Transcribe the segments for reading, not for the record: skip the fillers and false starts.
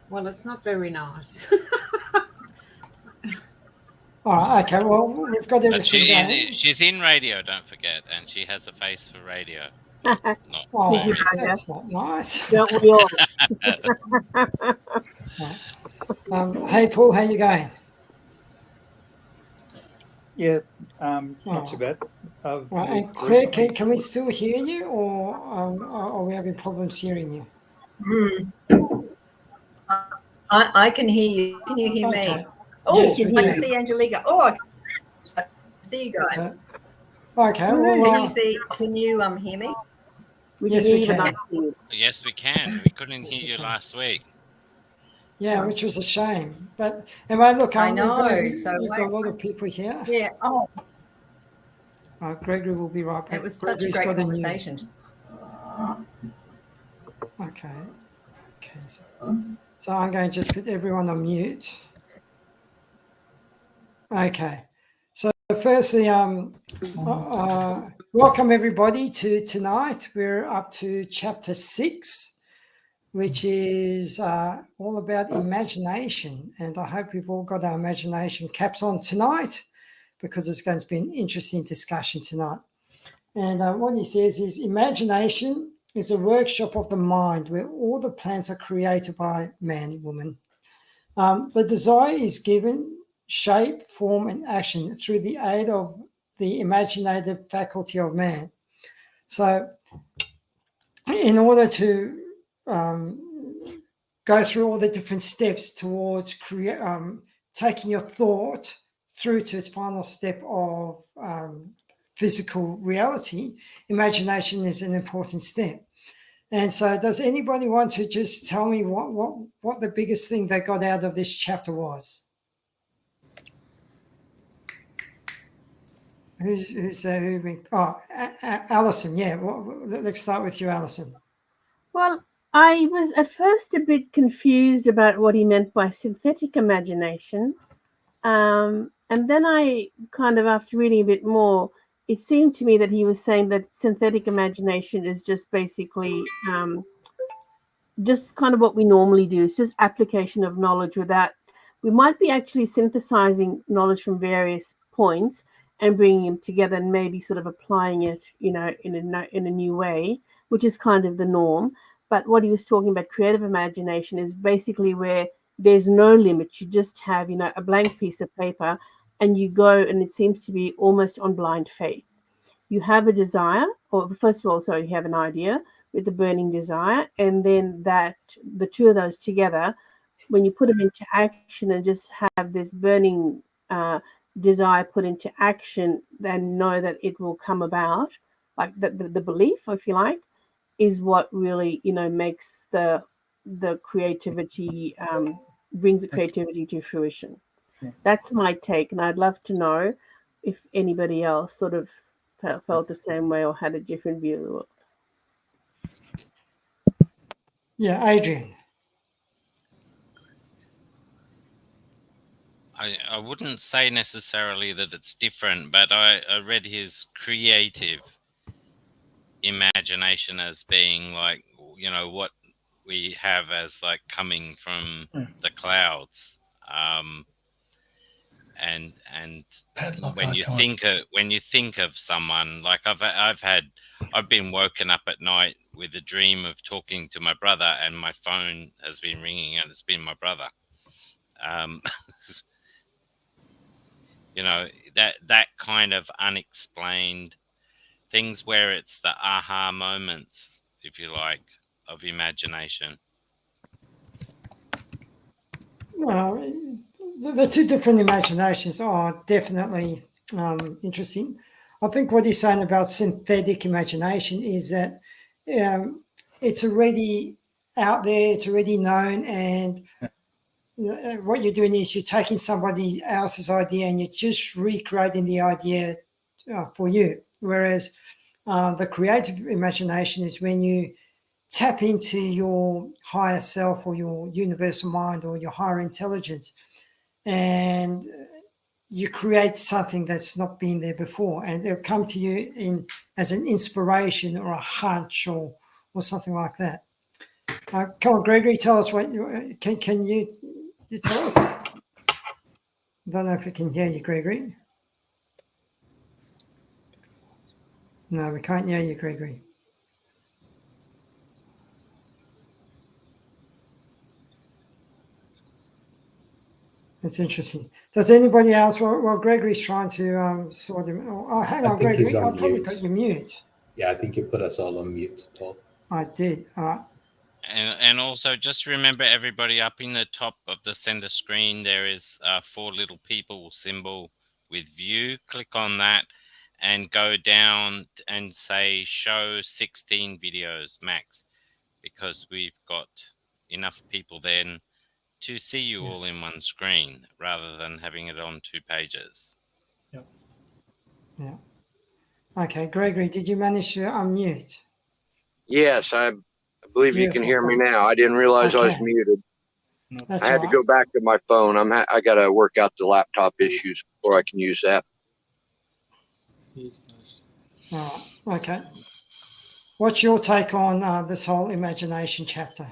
Well, it's not very nice. All right, okay. Well, we've got But everything going. she's in radio, don't forget, and she has a face for radio, not Oh, movies. that's not nice. Don't we all? Hey, Paul, how you going? Yeah, not too bad. Right, and Claire, can we still hear you, or are we having problems hearing you? I can hear you. Can you hear Okay. me? Oh, Yes, we I can. can see Angelica. Oh, I can see you guys. Okay. Can Well, you see? Can you hear me? yes, we can. Yes, we can. We couldn't hear you last week. Yeah, which was a shame. But anyway, look, I know. we've got a lot of people here. Yeah. Oh, Gregory will be right back. it was such a great conversation. Okay. So I'm going to just put everyone on mute. Okay. So firstly, welcome everybody to tonight. We're up to chapter 6, which is all about imagination. And I hope we've all got our imagination caps on tonight, because it's going to be an interesting discussion tonight. And what he says is, imagination is a workshop of the mind where all the plans are created by man and woman. The desire is given shape, form, and action through the aid of the imaginative faculty of man. So in order to go through all the different steps towards taking your thought through to its final step of physical reality, imagination is an important step. And so does anybody want to just tell me what the biggest thing they got out of this chapter was? Alison, yeah. Let's start with you, Alison. Well, I was at first a bit confused about what he meant by synthetic imagination. And then I kind of, after reading a bit more, it seemed to me that he was saying that synthetic imagination is just basically just kind of what we normally do. It's just application of knowledge without, we might be actually synthesizing knowledge from various points and bringing them together and maybe sort of applying it, in a new way, which is kind of the norm. But what he was talking about, creative imagination, is basically where there's no limit. You just have, a blank piece of paper and you go, and it seems to be almost on blind faith. You have a desire, or first of all, you have an idea with the burning desire, and then the two of those together, when you put them into action and just have this burning desire put into action, then know that it will come about, like the belief, if you like, is what really makes the creativity, brings the creativity to fruition. That's my take, and I'd love to know if anybody else sort of felt the same way or had a different view. Yeah, Adrian. I wouldn't say necessarily that it's different, but I read his creative imagination as being like, what we have as like coming from the clouds. And when you think of someone, like I've been woken up at night with a dream of talking to my brother, and my phone has been ringing and it's been my brother. That kind of unexplained things where it's the aha moments, if you like, of imagination. The two different imaginations are definitely interesting. I think what he's saying about synthetic imagination is that it's already out there, it's already known, and what you're doing is you're taking somebody else's idea and you're just recreating the idea for you. Whereas the creative imagination is when you tap into your higher self or your universal mind or your higher intelligence, and you create something that's not been there before, and it'll come to you as an inspiration or a hunch or something like that. Come on, Gregory, tell us what can you tell us? I don't know if we can hear you, Gregory. No, we can't hear you, Gregory. That's interesting. Does anybody else? Well, Gregory's trying to sort him. Oh, hang on, Gregory. I probably got you mute. Yeah, I think you put us all on mute, Paul. I did. All right. And also just remember, everybody, up in the top of the center screen, there is a 4 little people symbol with view. Click on that and go down and say show 16 videos max, because we've got enough people then to see you all in one screen rather than having it on 2 pages. Yeah. Okay, Gregory, did you manage to unmute? Yes, I believe you can hear me now. I didn't realize I was muted. That's I had to go back to my phone. I got to work out the laptop issues before I can use that. All right. Okay. What's your take on this whole imagination chapter?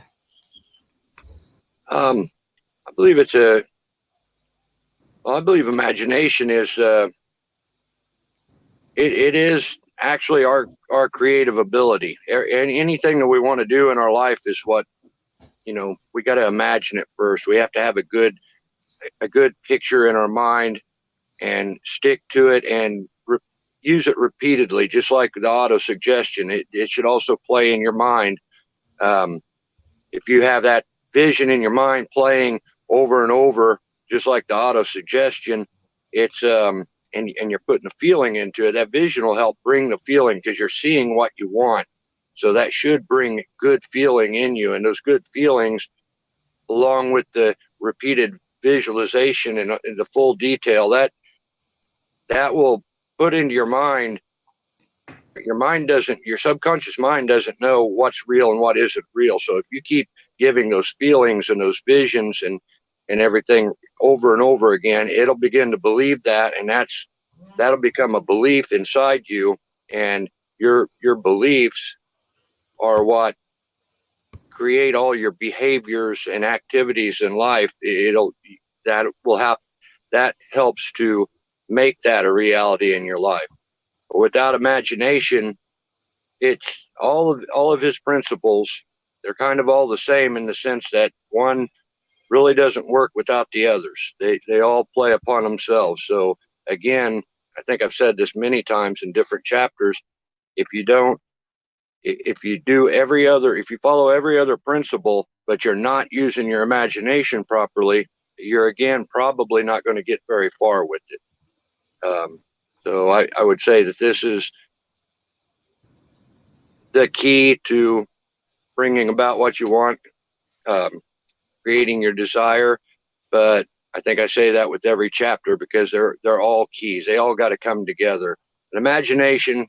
I believe I believe imagination is it is actually our creative ability. Anything that we want to do in our life is what, we got to imagine it first. We have to have a good picture in our mind and stick to it and use it repeatedly, just like the auto suggestion. It should also play in your mind. If you have that vision in your mind playing over and over, just like the auto suggestion, it's and you're putting a feeling into it, that vision will help bring the feeling, because you're seeing what you want. So that should bring good feeling in you, and those good feelings, along with the repeated visualization and the full detail, that will put into your mind. Your subconscious mind doesn't know what's real and what isn't real. So if you keep giving those feelings and those visions and everything over and over again, it'll begin to believe that, and that'll become a belief inside you, and your beliefs are what create all your behaviors and activities in life. That helps to make that a reality in your life. But without imagination, it's all of his principles. They're kind of all the same, in the sense that one really doesn't work without the others. They all play upon themselves. So again, I think I've said this many times in different chapters. If you follow every other principle, but you're not using your imagination properly, you're again probably not going to get very far with it. So I would say that this is the key to bringing about what you want, creating your desire. But I think I say that with every chapter, because they're all keys. They all got to come together. And imagination,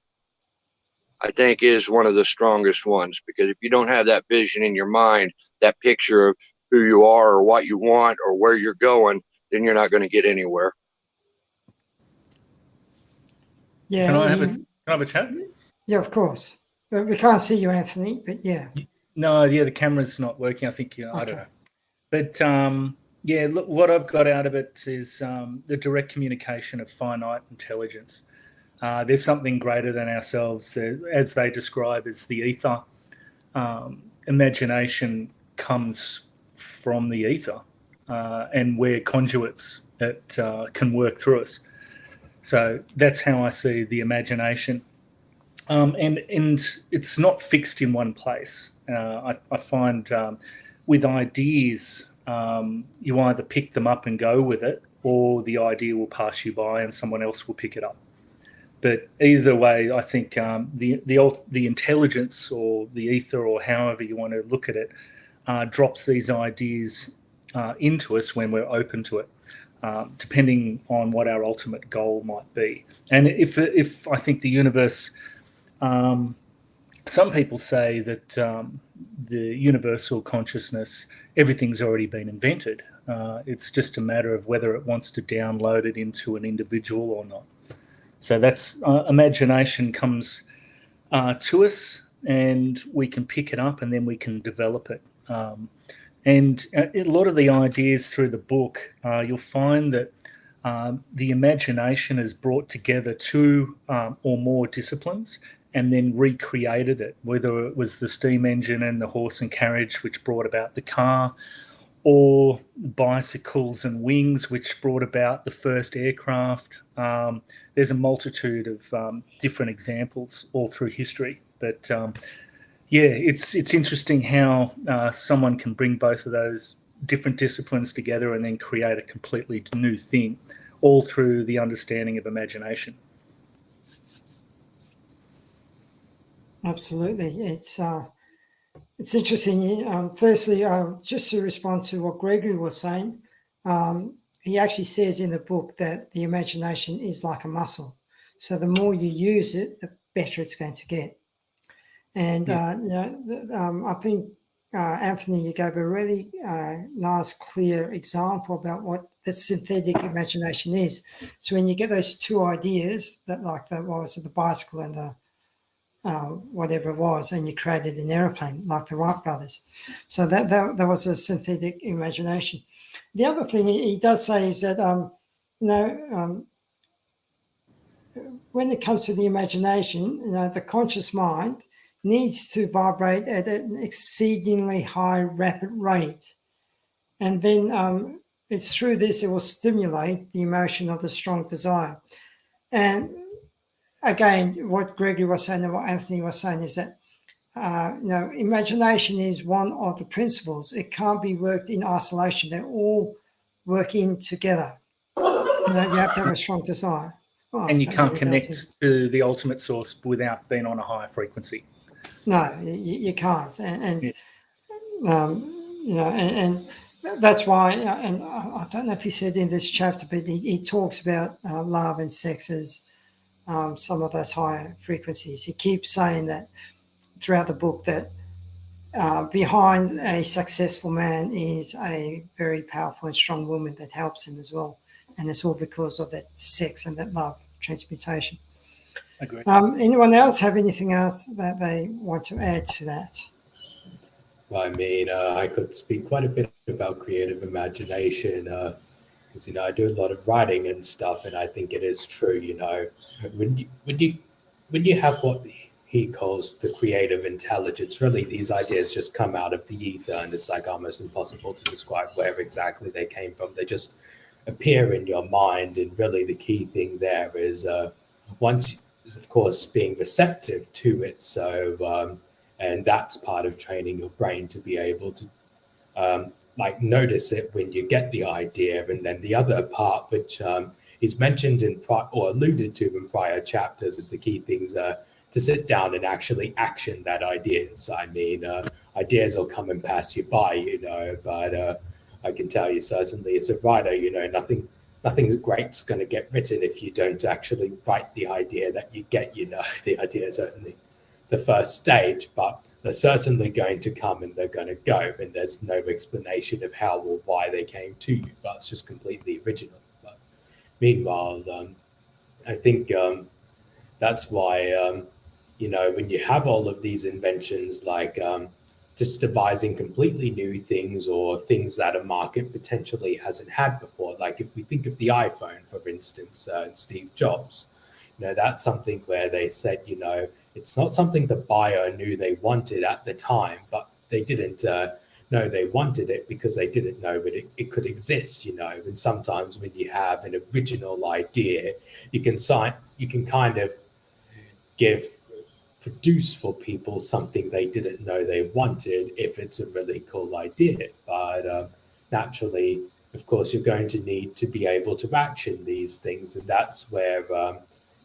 I think, is one of the strongest ones, because if you don't have that vision in your mind, that picture of who you are or what you want or where you're going, then you're not going to get anywhere. Yeah. Can I have a chat? Yeah, of course. We can't see you, Anthony, but yeah. No, yeah, the camera's not working. I think, I don't know. But yeah, look, what I've got out of it is the direct communication of finite intelligence. There's something greater than ourselves, as they describe as the ether. Imagination comes from the ether, and we're conduits that can work through us. So that's how I see the imagination. And it's not fixed in one place. I find with ideas, you either pick them up and go with it, or the idea will pass you by and someone else will pick it up. But either way, I think the intelligence, or the ether, or however you want to look at it, drops these ideas into us when we're open to it, depending on what our ultimate goal might be. And if I think the universe, some people say that the universal consciousness, everything's already been invented. It's just a matter of whether it wants to download it into an individual or not. So that's imagination comes to us and we can pick it up and then we can develop it. And a lot of the ideas through the book, you'll find that the imagination has brought together two or more disciplines and then recreated it, whether it was the steam engine and the horse and carriage, which brought about the car, or bicycles and wings, which brought about the first aircraft. There's a multitude of different examples all through history. But yeah, it's interesting how someone can bring both of those different disciplines together and then create a completely new thing, all through the understanding of imagination. Absolutely. It's interesting. Firstly, just to respond to what Gregory was saying, he actually says in the book that the imagination is like a muscle. So the more you use it, the better it's going to get. And I think, Anthony, you gave a really nice, clear example about what the synthetic imagination is. So when you get those two ideas, that like that was the bicycle and the whatever it was, and you created an airplane like the Wright brothers. So that was a synthetic imagination. The other thing he does say is that, when it comes to the imagination, the conscious mind needs to vibrate at an exceedingly high, rapid rate. And then it's through this, it will stimulate the emotion of the strong desire. And again, what Gregory was saying and what Anthony was saying is that, imagination is one of the principles. It can't be worked in isolation. They all work in together. You have to have a strong desire. And you can't connect to the ultimate source without being on a higher frequency. No, you can't. And that's why, and I don't know if he said in this chapter, but he talks about love and sex as some of those higher frequencies. He keeps saying that throughout the book, that behind a successful man is a very powerful and strong woman that helps him as well. And it's all because of that sex and that love transmutation. Agree. Anyone else have anything else that they want to add to that? Well, I mean, I could speak quite a bit about creative imagination because, I do a lot of writing and stuff, and I think it is true, when you have what he calls the creative intelligence, really these ideas just come out of the ether, and it's like almost impossible to describe where exactly they came from. They just appear in your mind, and really the key thing there is once, of course, being receptive to it. So, and that's part of training your brain to be able to notice it when you get the idea. And then the other part, which is mentioned in or alluded to in prior chapters, is the key things to sit down and actually action that ideas. I mean, ideas will come and pass you by, but I can tell you certainly as a writer, nothing great's going to get written if you don't actually write the idea that you get. The idea is certainly the first stage, but they're certainly going to come and they're going to go, and there's no explanation of how or why they came to you, but it's just completely original. But meanwhile, I think that's why when you have all of these inventions, like just devising completely new things or things that a market potentially hasn't had before. Like if we think of the iPhone, for instance, and Steve Jobs, that's something where they said, it's not something the buyer knew they wanted at the time, but they didn't know they wanted it because they didn't know that it could exist, And sometimes when you have an original idea, you can kind of produce for people something they didn't know they wanted if it's a really cool idea. But naturally, of course, you're going to need to be able to action these things. And that's where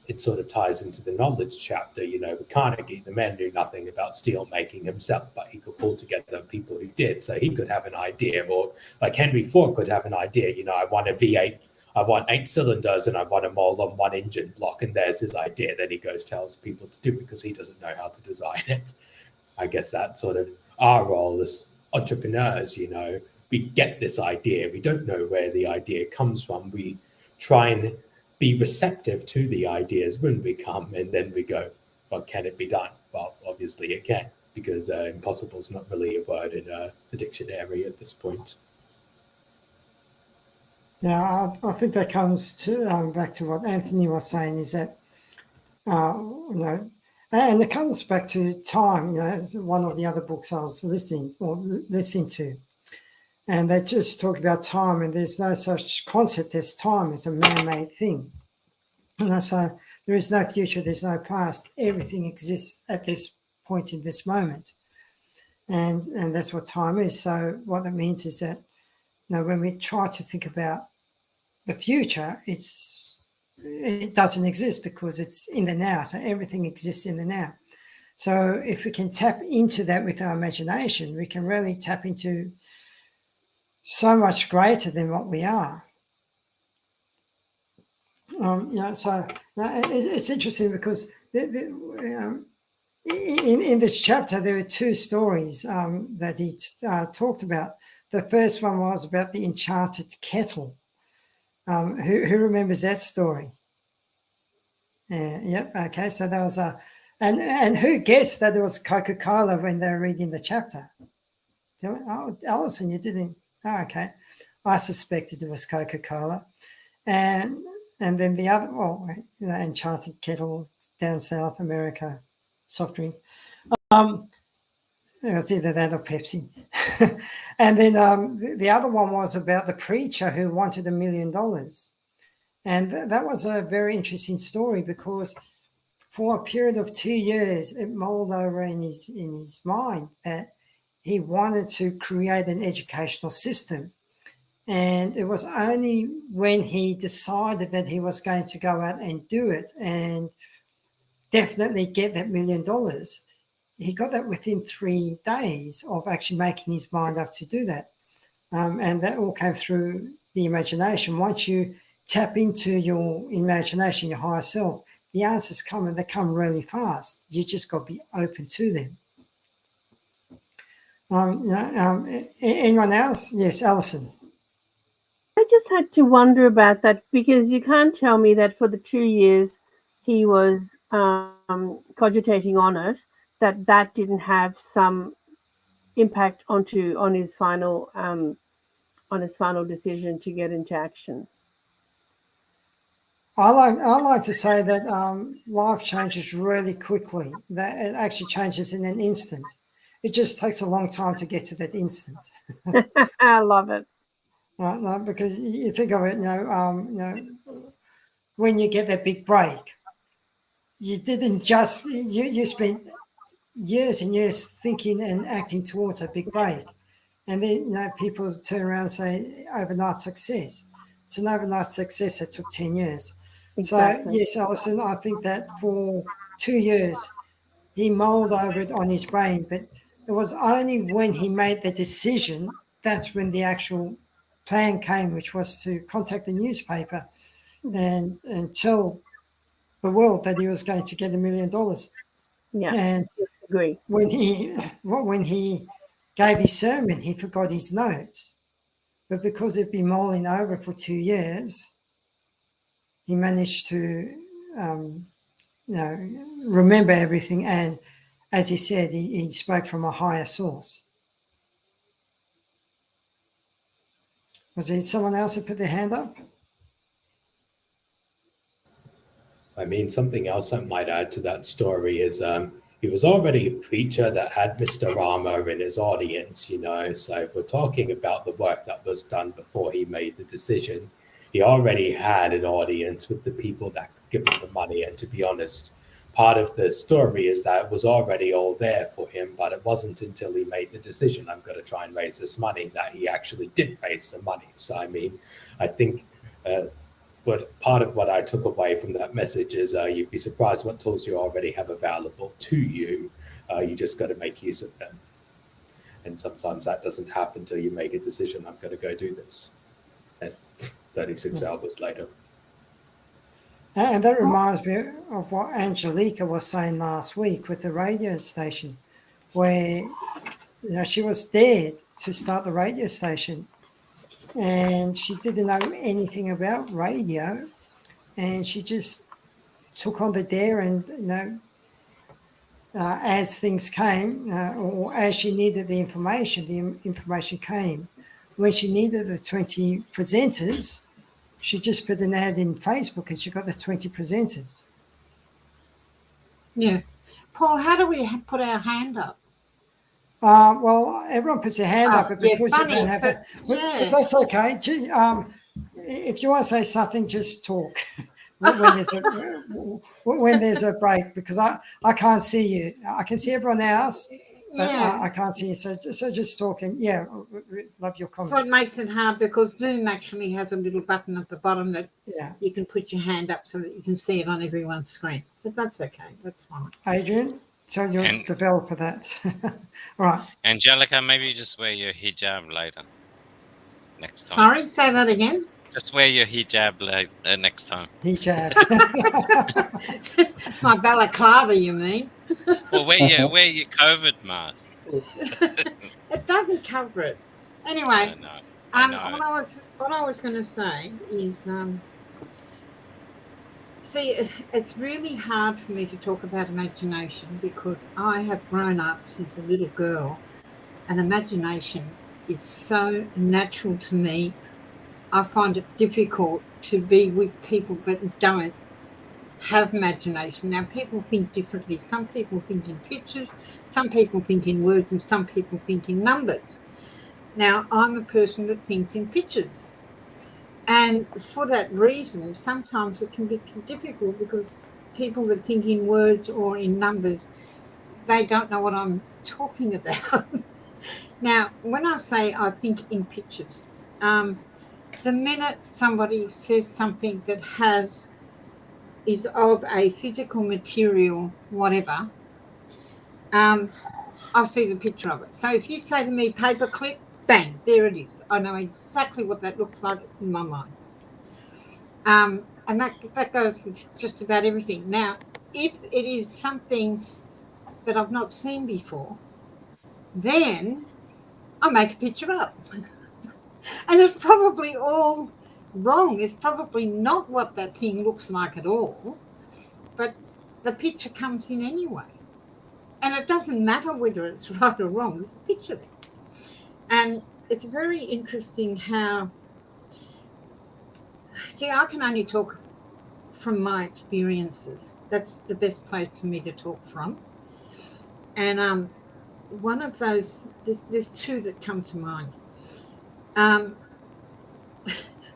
it sort of ties into the knowledge chapter. Carnegie, the man knew nothing about steel making himself, but he could pull together people who did. So he could have an idea, or like Henry Ford could have an idea, I want a V8, I want 8 cylinders and I want them all on one engine block, and there's his idea. Then he goes tells people to do it because he doesn't know how to design it. I guess that's sort of our role as entrepreneurs. We get this idea, we don't know where the idea comes from, we try and be receptive to the ideas when we come, and then we go, well, can it be done? Well, obviously it can, because impossible is not really a word in the dictionary at this point. Yeah, I think that comes to back to what Anthony was saying, is that and it comes back to time. It's one of the other books I was listening to, and they just talk about time, and there's no such concept as time. It's a man-made thing. So there is no future, there's no past. Everything exists at this point in this moment, and that's what time is. So what that means is that when we try to think about the future, it doesn't exist because it's in the now. So everything exists in the now. So if we can tap into that with our imagination, we can really tap into so much greater than what we are. So it's interesting because in this chapter there are two stories that he talked about. The first one was about the enchanted kettle. Who remembers that story? Yep. Okay. So there was and who guessed that it was Coca-Cola when they were reading the chapter? Oh, Alison, you didn't. Oh, okay. I suspected it was Coca-Cola, and then the other, enchanted kettle down South America, soft drink. It was either that or Pepsi. And then the other one was about the preacher who wanted $1 million. And that was a very interesting story because for a period of 2 years, it mulled over in his mind that he wanted to create an educational system. And it was only when he decided that he was going to go out and do it and definitely get that $1 million, he got that within 3 days of actually making his mind up to do that. And that all came through the imagination. Once you tap into your imagination, your higher self, the answers come, and they come really fast. You just got to be open to them. Anyone else? Yes, Alison. I just had to wonder about that because you can't tell me that for the 2 years he was cogitating on it, that didn't have some impact on his final decision to get into action. I like to say that life changes really quickly. That it actually changes in an instant. It just takes a long time to get to that instant. I love it. Right, because you think of it, when you get that big break, you didn't just you spent years and years thinking and acting towards a big break, and then people turn around and say overnight success. It's an overnight success that took 10 years. Exactly. So yes, Alison, I think that for 2 years he mulled over it on his brain, but it was only when he made the decision that's when the actual plan came, which was to contact the newspaper and tell the world that he was going to get $1 million. Yeah, and agree. When he gave his sermon, he forgot his notes, but because he'd been mulling over for 2 years, he managed to remember everything. And as he said, he spoke from a higher source. Was there someone else that put their hand up? I mean, something else I might add to that story is he was already a preacher that had Mr. Rama in his audience, So if we're talking about the work that was done before he made the decision, he already had an audience with the people that could give him the money. And to be honest, part of the story is that it was already all there for him, but it wasn't until he made the decision, I'm going to try and raise this money, that he actually did raise the money. So, I mean, I think part of what I took away from that message is you'd be surprised what tools you already have available to you. You just got to make use of them. And sometimes that doesn't happen until you make a decision, I'm going to go do this. And 36 hours later. And that reminds me of what Angelica was saying last week with the radio station, where she was dared to start the radio station, and she didn't know anything about radio, and she just took on the dare and as things came, or as she needed the information came. When she needed the 20 presenters, she just put an ad in Facebook and she got the 20 presenters. Yeah. Paul, how do we put our hand up? Well, everyone puts their hand up, but yeah, because funny, you don't have but, it. yeah. But that's okay. If you want to say something, just talk when there's a break, because I can't see you. I can see everyone else, but Yeah. I can't see you. So just talking. Yeah, we love your So it comments. makes it hard because Zoom actually has a little button at the bottom that Yeah. you can put your hand up so that you can see it on everyone's screen. But that's okay. That's fine. Adrian, tell your developer that. All right. Angelica, maybe you just wear your hijab later. Next time. Sorry, say that again. Just wear your hijab next time. Hijab. My balaclava, you mean? Well, wear your COVID mask. It doesn't cover it. Anyway, I know. what I was going to say is, see, it's really hard for me to talk about imagination because I have grown up since a little girl, and imagination is so natural to me. I find it difficult to be with people that don't have imagination. Now, people think differently. Some people think in pictures, some people think in words, and some people think in numbers. Now, I'm a person that thinks in pictures. And for that reason, sometimes it can be difficult because people that think in words or in numbers, they don't know what I'm talking about. Now, when I say I think in pictures, the minute somebody says something that is of a physical material, whatever, I'll see the picture of it. So if you say to me paperclip, bang, there it is. I know exactly what that looks like. It's in my mind. And that goes with just about everything. Now, if it is something that I've not seen before, then I make a picture up. And it's probably all wrong. It's probably not what that thing looks like at all, but the picture comes in anyway. And it doesn't matter whether it's right or wrong, there's a picture there. And it's very interesting how, see, I can only talk from my experiences. That's the best place for me to talk from. And one of those, there's two that come to mind.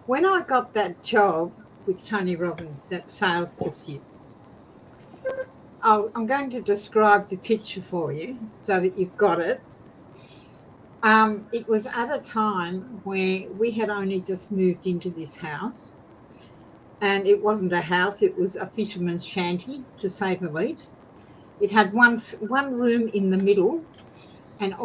When I got that job with Tony Robbins, that sales pursuit, I'm going to describe the picture for you so that you've got it. It was at a time where we had only just moved into this house, and it wasn't a house, it was a fisherman's shanty, to say the least. It had one room in the middle, and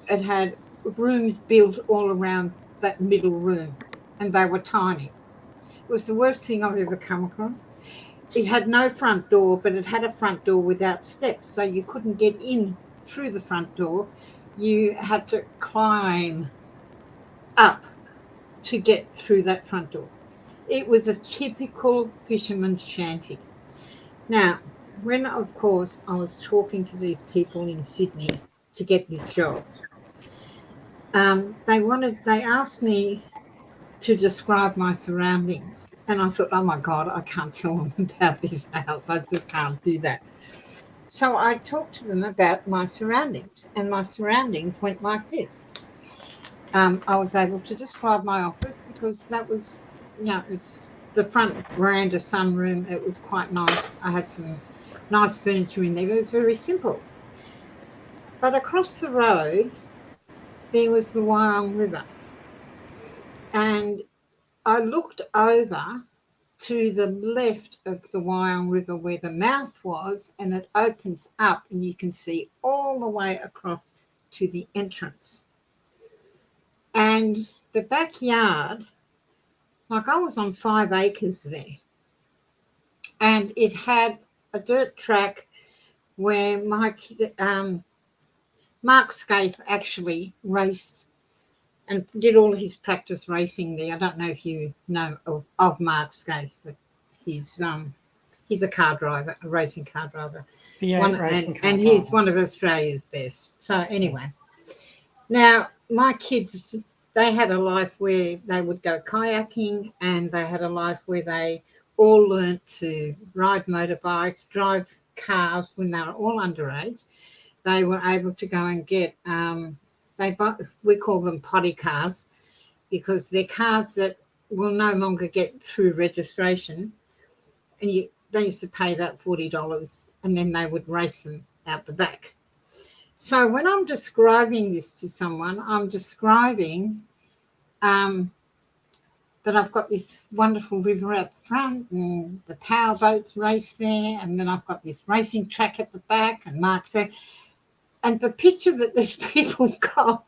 it had rooms built all around that middle room, and they were tiny. It was the worst thing I've ever come across. It had no front door, but it had a front door without steps, so you couldn't get in through the front door. You had to climb up to get through that front door. It was a typical fisherman's shanty. Now, when, of course, I was talking to these people in Sydney to get this job, they asked me to describe my surroundings. And I thought, oh my God, I can't tell them about this house. I just can't do that. So I talked to them about my surroundings, and my surroundings went like this. I was able to describe my office because that was, it's the front veranda sunroom. It was quite nice. I had some nice furniture in there. It was very simple. But across the road, there was the Wyong River. And I looked over to the left of the Wyong River where the mouth was, and it opens up and you can see all the way across to the entrance. And the backyard, like I was on 5 acres there, and it had a dirt track where Mark Scaife actually raced and did all his practice racing there. I don't know if you know of Mark Scaife, but he's He's a car driver, a racing car driver. V8 racing car and driver. he's one of Australia's best. So anyway, now my kids, they had a life where they would go kayaking, and they had a life where they all learnt to ride motorbikes, drive cars when they were all underage. They were able to go and get, we call them potty cars, because they're cars that will no longer get through registration. And they used to pay about $40, and then they would race them out the back. So when I'm describing this to someone, I'm describing that I've got this wonderful river out the front, and the power boats race there, and then I've got this racing track at the back, and Mark's there. And the picture that these people got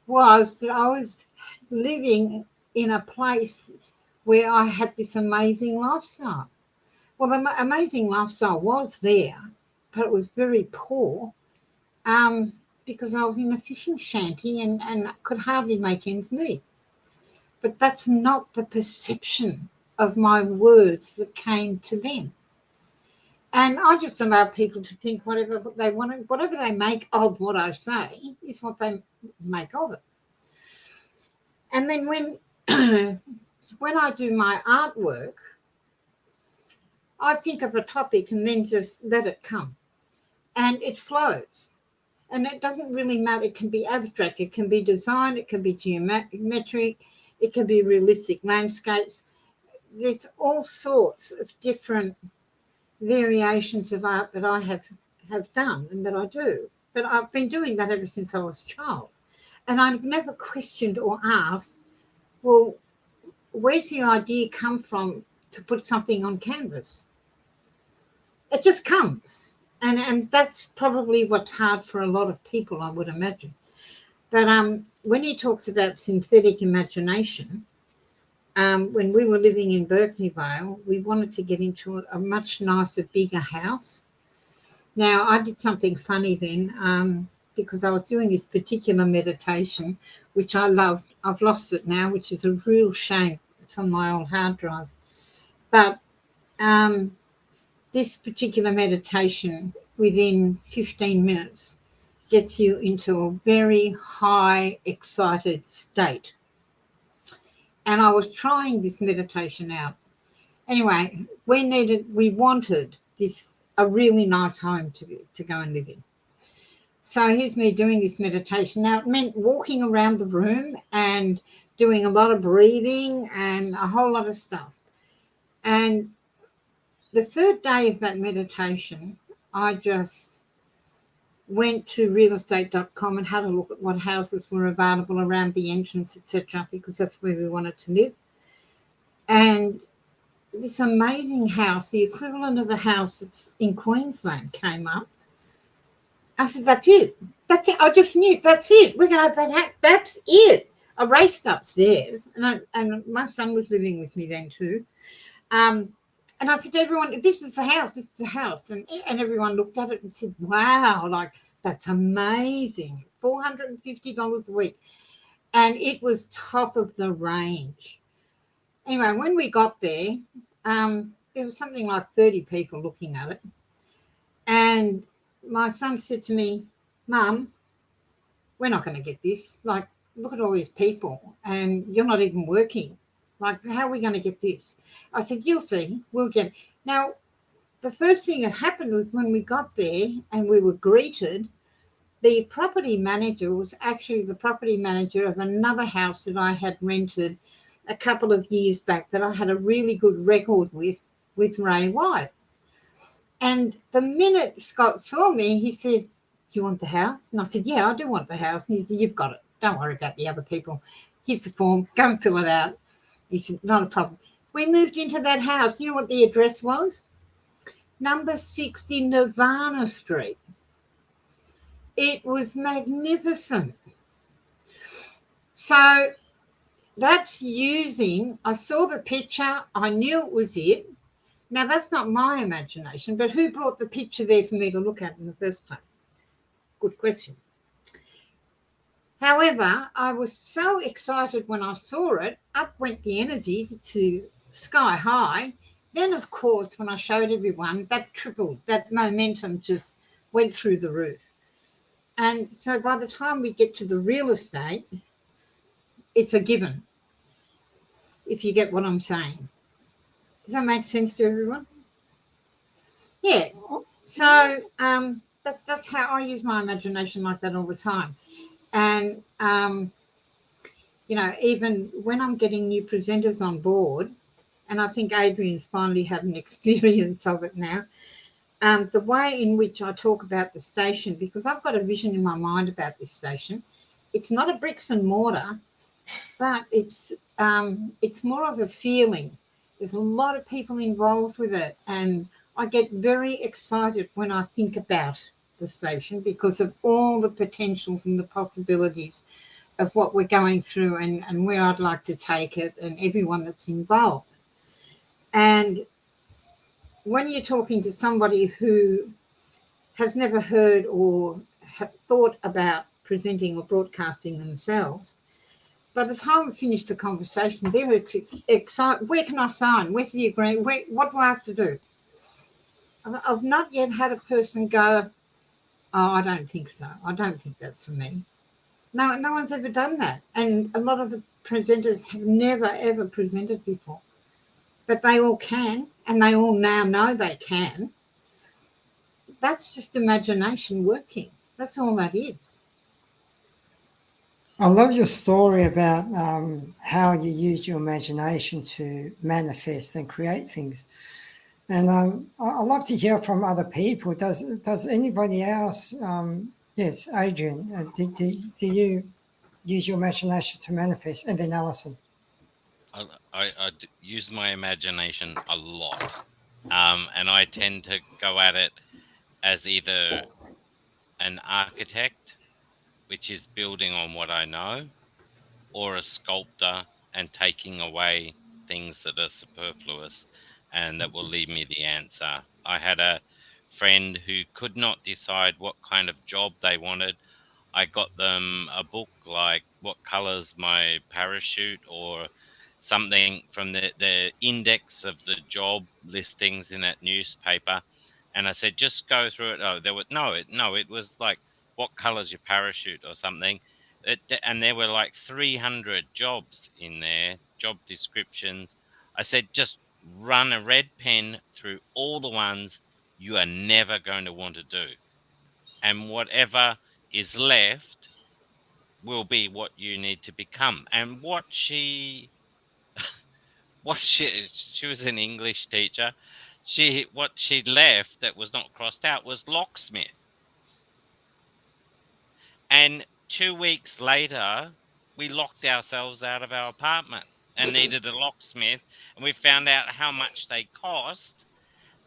was that I was living in a place where I had this amazing lifestyle. Well, the amazing lifestyle was there, but it was very poor because I was in a fishing shanty and could hardly make ends meet. But that's not the perception of my words that came to them. And I just allow people to think whatever they want, whatever they make of what I say is what they make of it. And then when I do my artwork, I think of a topic and then just let it come. And it flows. And it doesn't really matter. It can be abstract. It can be design. It can be geometric. It can be realistic landscapes. There's all sorts of different variations of art that I have done and that I do. But I've been doing that ever since I was a child. And I've never questioned or asked, well, where's the idea come from to put something on canvas? It just comes. And that's probably what's hard for a lot of people, I would imagine. But when he talks about synthetic imagination, when we were living in Berkeley Vale, we wanted to get into a much nicer, bigger house. Now, I did something funny then because I was doing this particular meditation, which I loved. I've lost it now, which is a real shame. It's on my old hard drive. But this particular meditation, within 15 minutes, gets you into a very high, excited state. And I was trying this meditation out. Anyway, we wanted a really nice home to go and live in. So here's me doing this meditation. Now, it meant walking around the room and doing a lot of breathing and a whole lot of stuff. And the third day of that meditation, I just went to realestate.com and had a look at what houses were available around the entrance, etc., because that's where we wanted to live. And this amazing house, the equivalent of a house that's in Queensland, came up. I said, that's it. That's it. I just knew, that's it. We're going to have that house. That's it. I raced upstairs, and my son was living with me then too. And I said to everyone, this is the house, this is the house. And everyone looked at it and said, wow, like, that's amazing. $450 a week. And it was top of the range. Anyway, when we got there, there was something like 30 people looking at it. And my son said to me, Mum, we're not going to get this. Like, look at all these people and you're not even working. Like, how are we going to get this? I said, you'll see, we'll get it. Now, the first thing that happened was when we got there and we were greeted, the property manager was actually the property manager of another house that I had rented a couple of years back that I had a really good record with Ray White. And the minute Scott saw me, he said, do you want the house? And I said, yeah, I do want the house. And he said, you've got it. Don't worry about the other people. Here's the form. Go and fill it out. He said, not a problem. We moved into that house. You know what the address was? Number 60 Nirvana Street. It was magnificent. So that's using, I saw the picture. I knew it was it. Now, that's not my imagination, but who brought the picture there for me to look at in the first place? Good question. However, I was so excited when I saw it, up went the energy to sky high, Then, of course, when I showed everyone, that tripled, that momentum just went through the roof. And so by the time we get to the real estate, it's a given, if you get what I'm saying. Does that make sense to everyone? Yeah. So that's how I use my imagination like that all the time. And, even when I'm getting new presenters on board, and I think Adrian's finally had an experience of it now, the way in which I talk about the station, because I've got a vision in my mind about this station. It's not a bricks and mortar, but it's more of a feeling. There's a lot of people involved with it, and I get very excited when I think about the station because of all the potentials and the possibilities of what we're going through and where I'd like to take it and everyone that's involved. And when you're talking to somebody who has never heard or thought about presenting or broadcasting themselves, by the time we finish the conversation, they're excited. Where can I sign? Where's the agreement? What do I have to do? I've not yet had a person go, oh, I don't think so. I don't think that's for me. No one's ever done that. And a lot of the presenters have never, ever presented before. But they all can, and they all now know they can. That's just imagination working. That's all that is. I love your story about how you use your imagination to manifest and create things. And I love to hear from other people. Does anybody else? Yes, Adrian. Do you use your imagination to manifest? And then Alison. I use my imagination a lot, and I tend to go at it as either an architect, which is building on what I know, or a sculptor and taking away things that are superfluous and that will leave me the answer. I had a friend who could not decide what kind of job they wanted. I got them a book like What Color's My Parachute, or something from the index of the job listings in that newspaper. And I said, just go through it. Oh, it was like, what color's your parachute or something. And there were like 300 jobs in there, job descriptions. I said, just run a red pen through all the ones you are never going to want to do. And whatever is left will be what you need to become. And she was an English teacher. What she left that was not crossed out was locksmith. And 2 weeks later, we locked ourselves out of our apartment and needed a locksmith. And we found out how much they cost.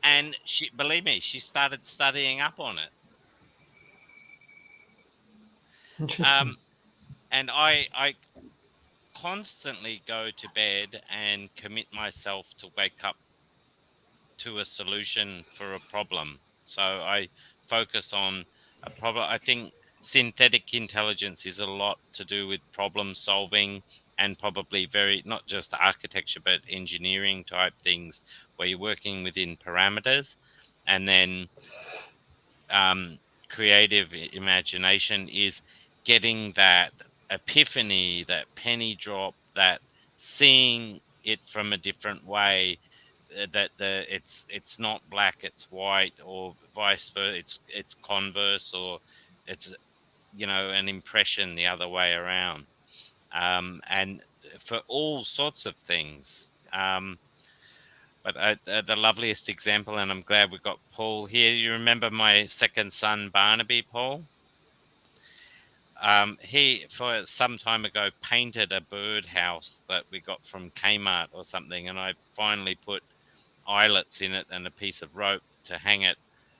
And believe me, she started studying up on it. Interesting. And I constantly go to bed and commit myself to wake up to a solution for a problem. So I focus on a problem. I think synthetic intelligence is a lot to do with problem solving and probably not just architecture, but engineering type things where you're working within parameters. And then creative imagination is getting that epiphany, that penny drop, that seeing it from a different way, that it's not black, it's white, or vice versa, it's converse, or it's an impression the other way around, and for all sorts of things. But the loveliest example, and I'm glad we got Paul here. You remember my second son, Barnaby, Paul? He, for some time ago, painted a birdhouse that we got from Kmart or something, and I finally put eyelets in it and a piece of rope to hang it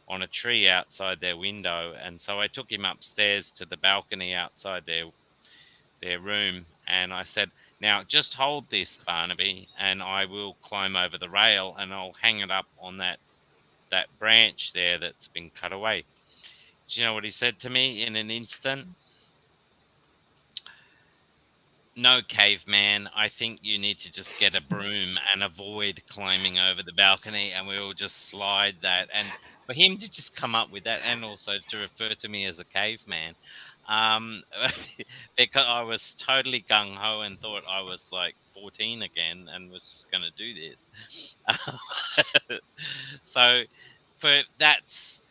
on a tree outside their window. And so I took him upstairs to the balcony outside their room, and I said, now just hold this, Barnaby, and I will climb over the rail and I'll hang it up on that branch there that's been cut away. Do you know what he said to me in an instant? No, caveman. I think you need to just get a broom and avoid climbing over the balcony, and we'll just slide that. And for him to just come up with that, and also to refer to me as a caveman, um, because I was totally gung ho and thought I was like 14 again, and was just going to do this. So, for that's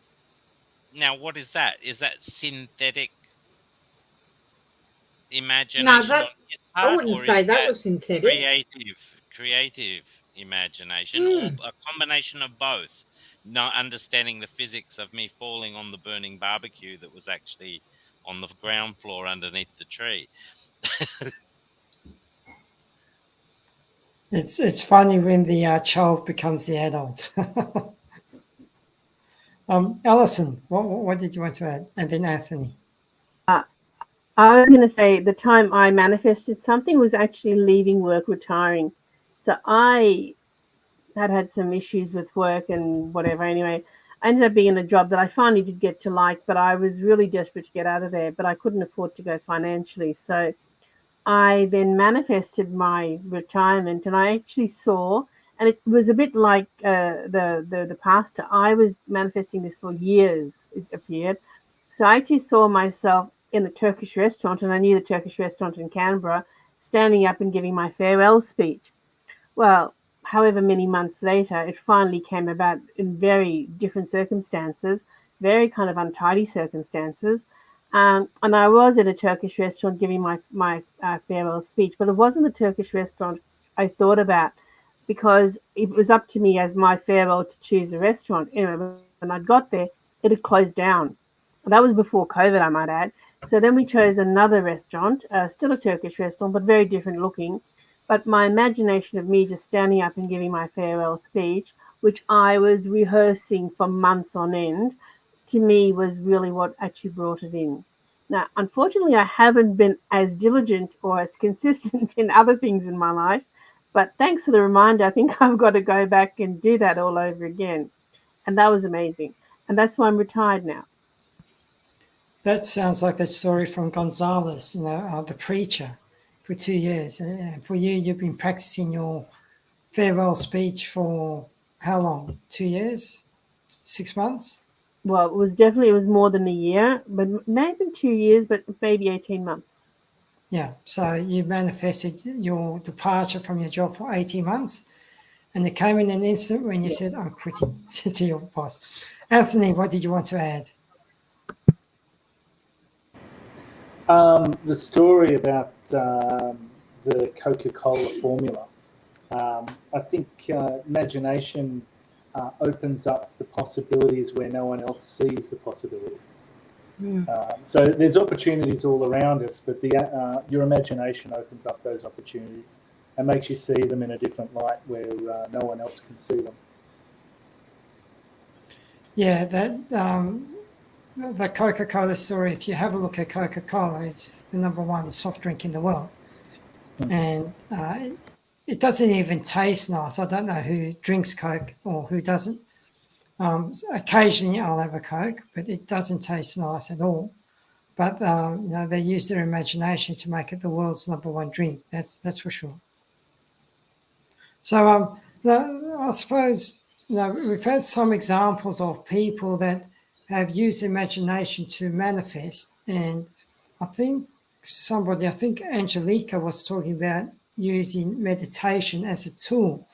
now, what is that? Is that synthetic imagination No, on that his I part, wouldn't or say is that that was synthetic. creative imagination, or Mm. a combination of both? Not understanding the physics of me falling on the burning barbecue that was actually on the ground floor underneath the tree. It's funny when the child becomes the adult. Alison, what did you want to add? And then Anthony. I was going to say the time I manifested something was actually leaving work, retiring. So I had some issues with work and whatever. Anyway, I ended up being in a job that I finally did get to like, but I was really desperate to get out of there, but I couldn't afford to go financially. So I then manifested my retirement, and I actually saw, and it was a bit like the pastor. I was manifesting this for years, it appeared. So I actually saw myself in a Turkish restaurant, and I knew the Turkish restaurant in Canberra, standing up and giving my farewell speech. Well, however many months later, it finally came about in very different circumstances, very kind of untidy circumstances. And I was at a Turkish restaurant giving my farewell speech, but it wasn't the Turkish restaurant I thought about, because it was up to me as my farewell to choose a restaurant. Anyway, when I got there, it had closed down. That was before COVID, I might add. So then we chose another restaurant, still a Turkish restaurant, but very different looking. But my imagination of me just standing up and giving my farewell speech, which I was rehearsing for months on end, to me was really what actually brought it in. Now, unfortunately, I haven't been as diligent or as consistent in other things in my life, but thanks for the reminder. I think I've got to go back and do that all over again. And that was amazing. And that's why I'm retired now. That sounds like the story from Gonzalez, the preacher, for 2 years. For you, you've been practicing your farewell speech for how long? 2 years? 6 months? Well, it was more than a year, but maybe 2 years, but maybe 18 months. Yeah. So you manifested your departure from your job for 18 months, and there came in an instant when you said, I'm quitting, to your boss. Anthony, what did you want to add? The story about the Coca-Cola formula. I think imagination opens up the possibilities where no one else sees the possibilities. So there's opportunities all around us, but your imagination opens up those opportunities and makes you see them in a different light where no one else can see them. Yeah, the Coca-Cola story, if you have a look at Coca-Cola, it's the #1 soft drink in the world. And it doesn't even taste nice. I don't know who drinks Coke or who doesn't. Occasionally I'll have a Coke, but it doesn't taste nice at all. But they use their imagination to make it the world's #1 drink. That's for sure. So I suppose we've had some examples of people that have used imagination to manifest, and I think Angelica was talking about using meditation as a tool.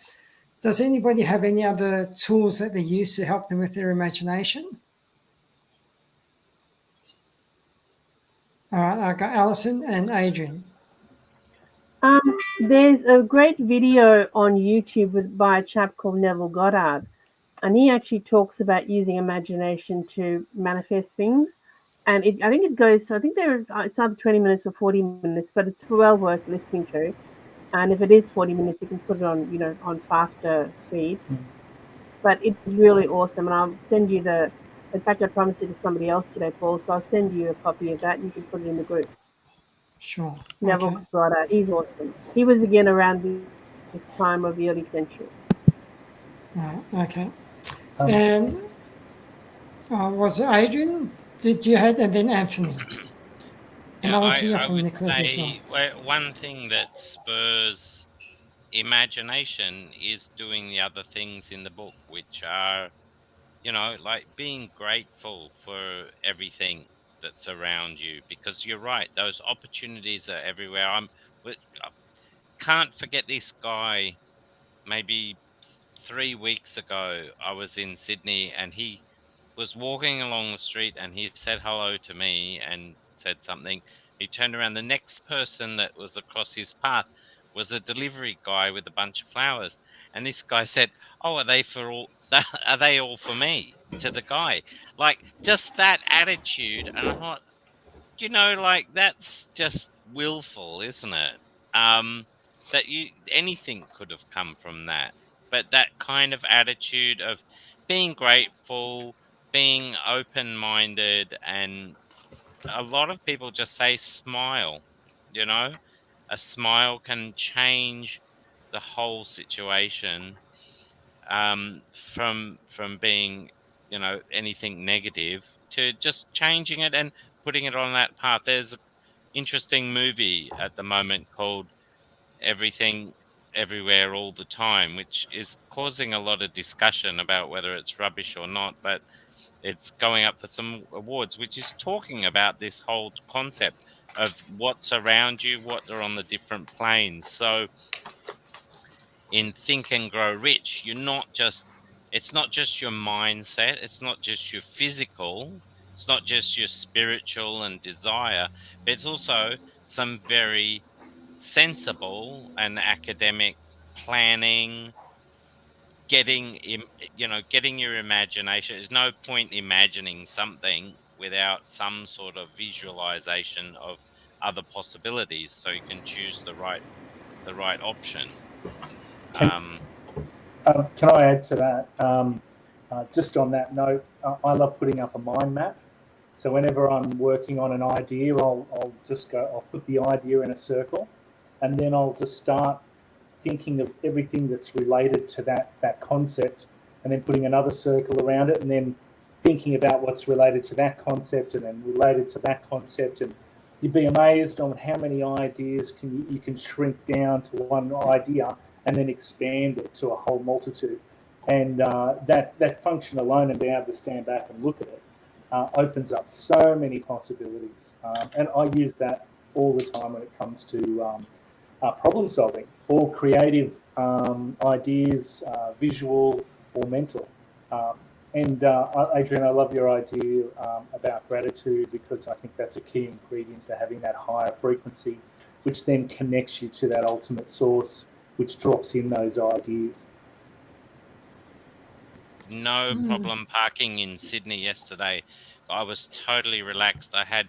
Does anybody have any other tools that they use to help them with their imagination? All right, I've got Alison and Adrian. There's a great video on YouTube by a chap called Neville Goddard, and he actually talks about using imagination to manifest things. And it's either 20 minutes or 40 minutes, but it's well worth listening to. And if it is 40 minutes, you can put it on, on faster speed. But it's really awesome. And I'll send you in fact, I promised it to somebody else today, Paul. So I'll send you a copy of that and you can put it in the group. Sure. Neville Goddard, he's awesome. He was again around this time of the early century. Okay. And was it Adrian? Did you have, and then Anthony? And Yeah, I want to hear I from would Nicola as well. say one thing that spurs imagination is doing the other things in the book, which are, like being grateful for everything that's around you, because you're right, those opportunities are everywhere. I can't forget this guy. Maybe 3 weeks ago, I was in Sydney and he was walking along the street and he said hello to me and said something. He turned around. The next person that was across his path was a delivery guy with a bunch of flowers. And this guy said, "Oh, are they for all? Are they all for me?" To the guy, like just that attitude. And I thought, like that's just willful, isn't it? That anything could have come from that, but that kind of attitude of being grateful, being open-minded, and a lot of people just say smile. You know, a smile can change the whole situation, from being, anything negative to just changing it and putting it on that path. There's an interesting movie at the moment called Everything Everywhere All the Time, which is causing a lot of discussion about whether it's rubbish or not, but it's going up for some awards, which is talking about this whole concept of what's around you, what are on the different planes. So in Think and Grow Rich, it's not just your mindset, it's not just your physical, it's not just your spiritual and desire, but it's also some very sensible and academic planning, getting your imagination. There's no point imagining something without some sort of visualization of other possibilities so you can choose the right option. Can I add to that? Just on that note, I love putting up a mind map. So whenever I'm working on an idea, I'll put the idea in a circle, and then I'll just start thinking of everything that's related to that concept, and then putting another circle around it, and then thinking about what's related to that concept, and then related to that concept. And you'd be amazed on how many ideas you can shrink down to one idea and then expand it to a whole multitude. And that function alone, and being able to stand back and look at it, opens up so many possibilities. And I use that all the time when it comes to problem solving or creative ideas, visual or mental. Adrian, I love your idea about gratitude, because I think that's a key ingredient to having that higher frequency, which then connects you to that ultimate source, which drops in those ideas. No problem parking in Sydney yesterday. I was totally relaxed. I had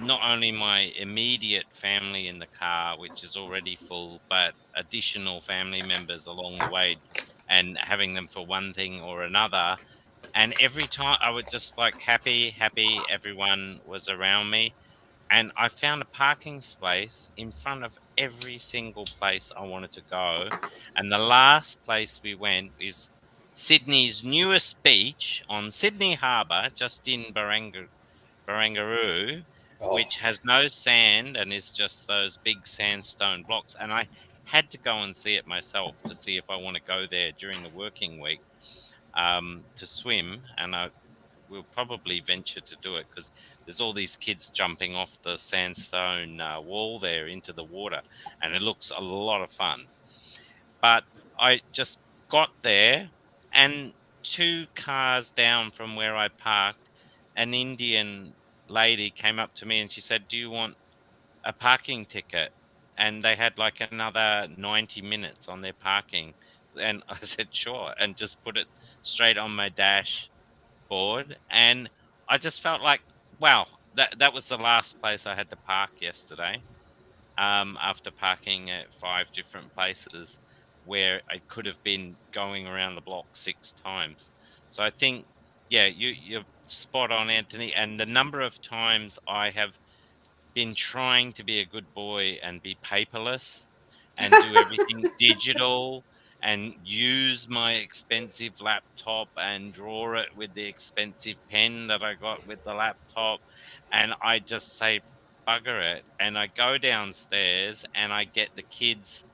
not only my immediate family in the car, which is already full, but additional family members along the way, and having them for one thing or another. And every time I was just like happy, everyone was around me. And I found a parking space in front of every single place I wanted to go. And the last place we went is Sydney's newest beach on Sydney Harbour, just in Barangaroo, which has no sand and is just those big sandstone blocks. And I had to go and see it myself to see if I want to go there during the working week to swim. And I will probably venture to do it because there's all these kids jumping off the sandstone wall there into the water, and it looks a lot of fun. But I just got there, and 2 cars down from where I parked, an Indian lady came up to me and she said, "Do you want a parking ticket?" And they had like another 90 minutes on their parking. And I said, "Sure," and just put it straight on my dashboard. And I just felt like, wow, that was the last place I had to park yesterday, after parking at 5 different places where I could have been going around the block 6 times. So I think, yeah, you're spot on, Anthony. And the number of times I have been trying to be a good boy and be paperless and do everything digital and use my expensive laptop and draw it with the expensive pen that I got with the laptop. And I just say, bugger it, and I go downstairs and I get the kids'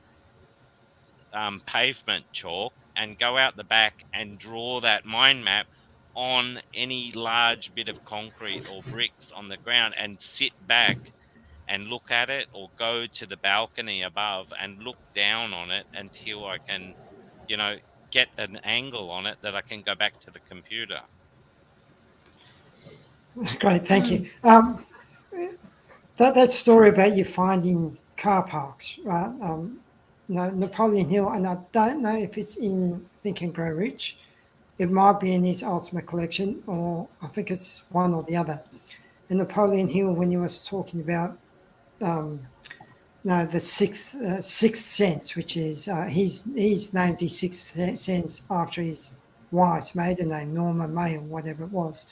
pavement chalk and go out the back and draw that mind map on any large bit of concrete or bricks on the ground and sit back and look at it, or go to the balcony above and look down on it until I can, get an angle on it that I can go back to the computer. Great, thank you. That story about you finding car parks, right? Napoleon Hill, and I don't know if it's in Think and Grow Rich. It might be in his Ultimate Collection, or I think it's one or the other. And Napoleon Hill, when he was talking about the sixth sense, which is he's named his sixth sense after his wife's maiden name, Norma May, or whatever it was.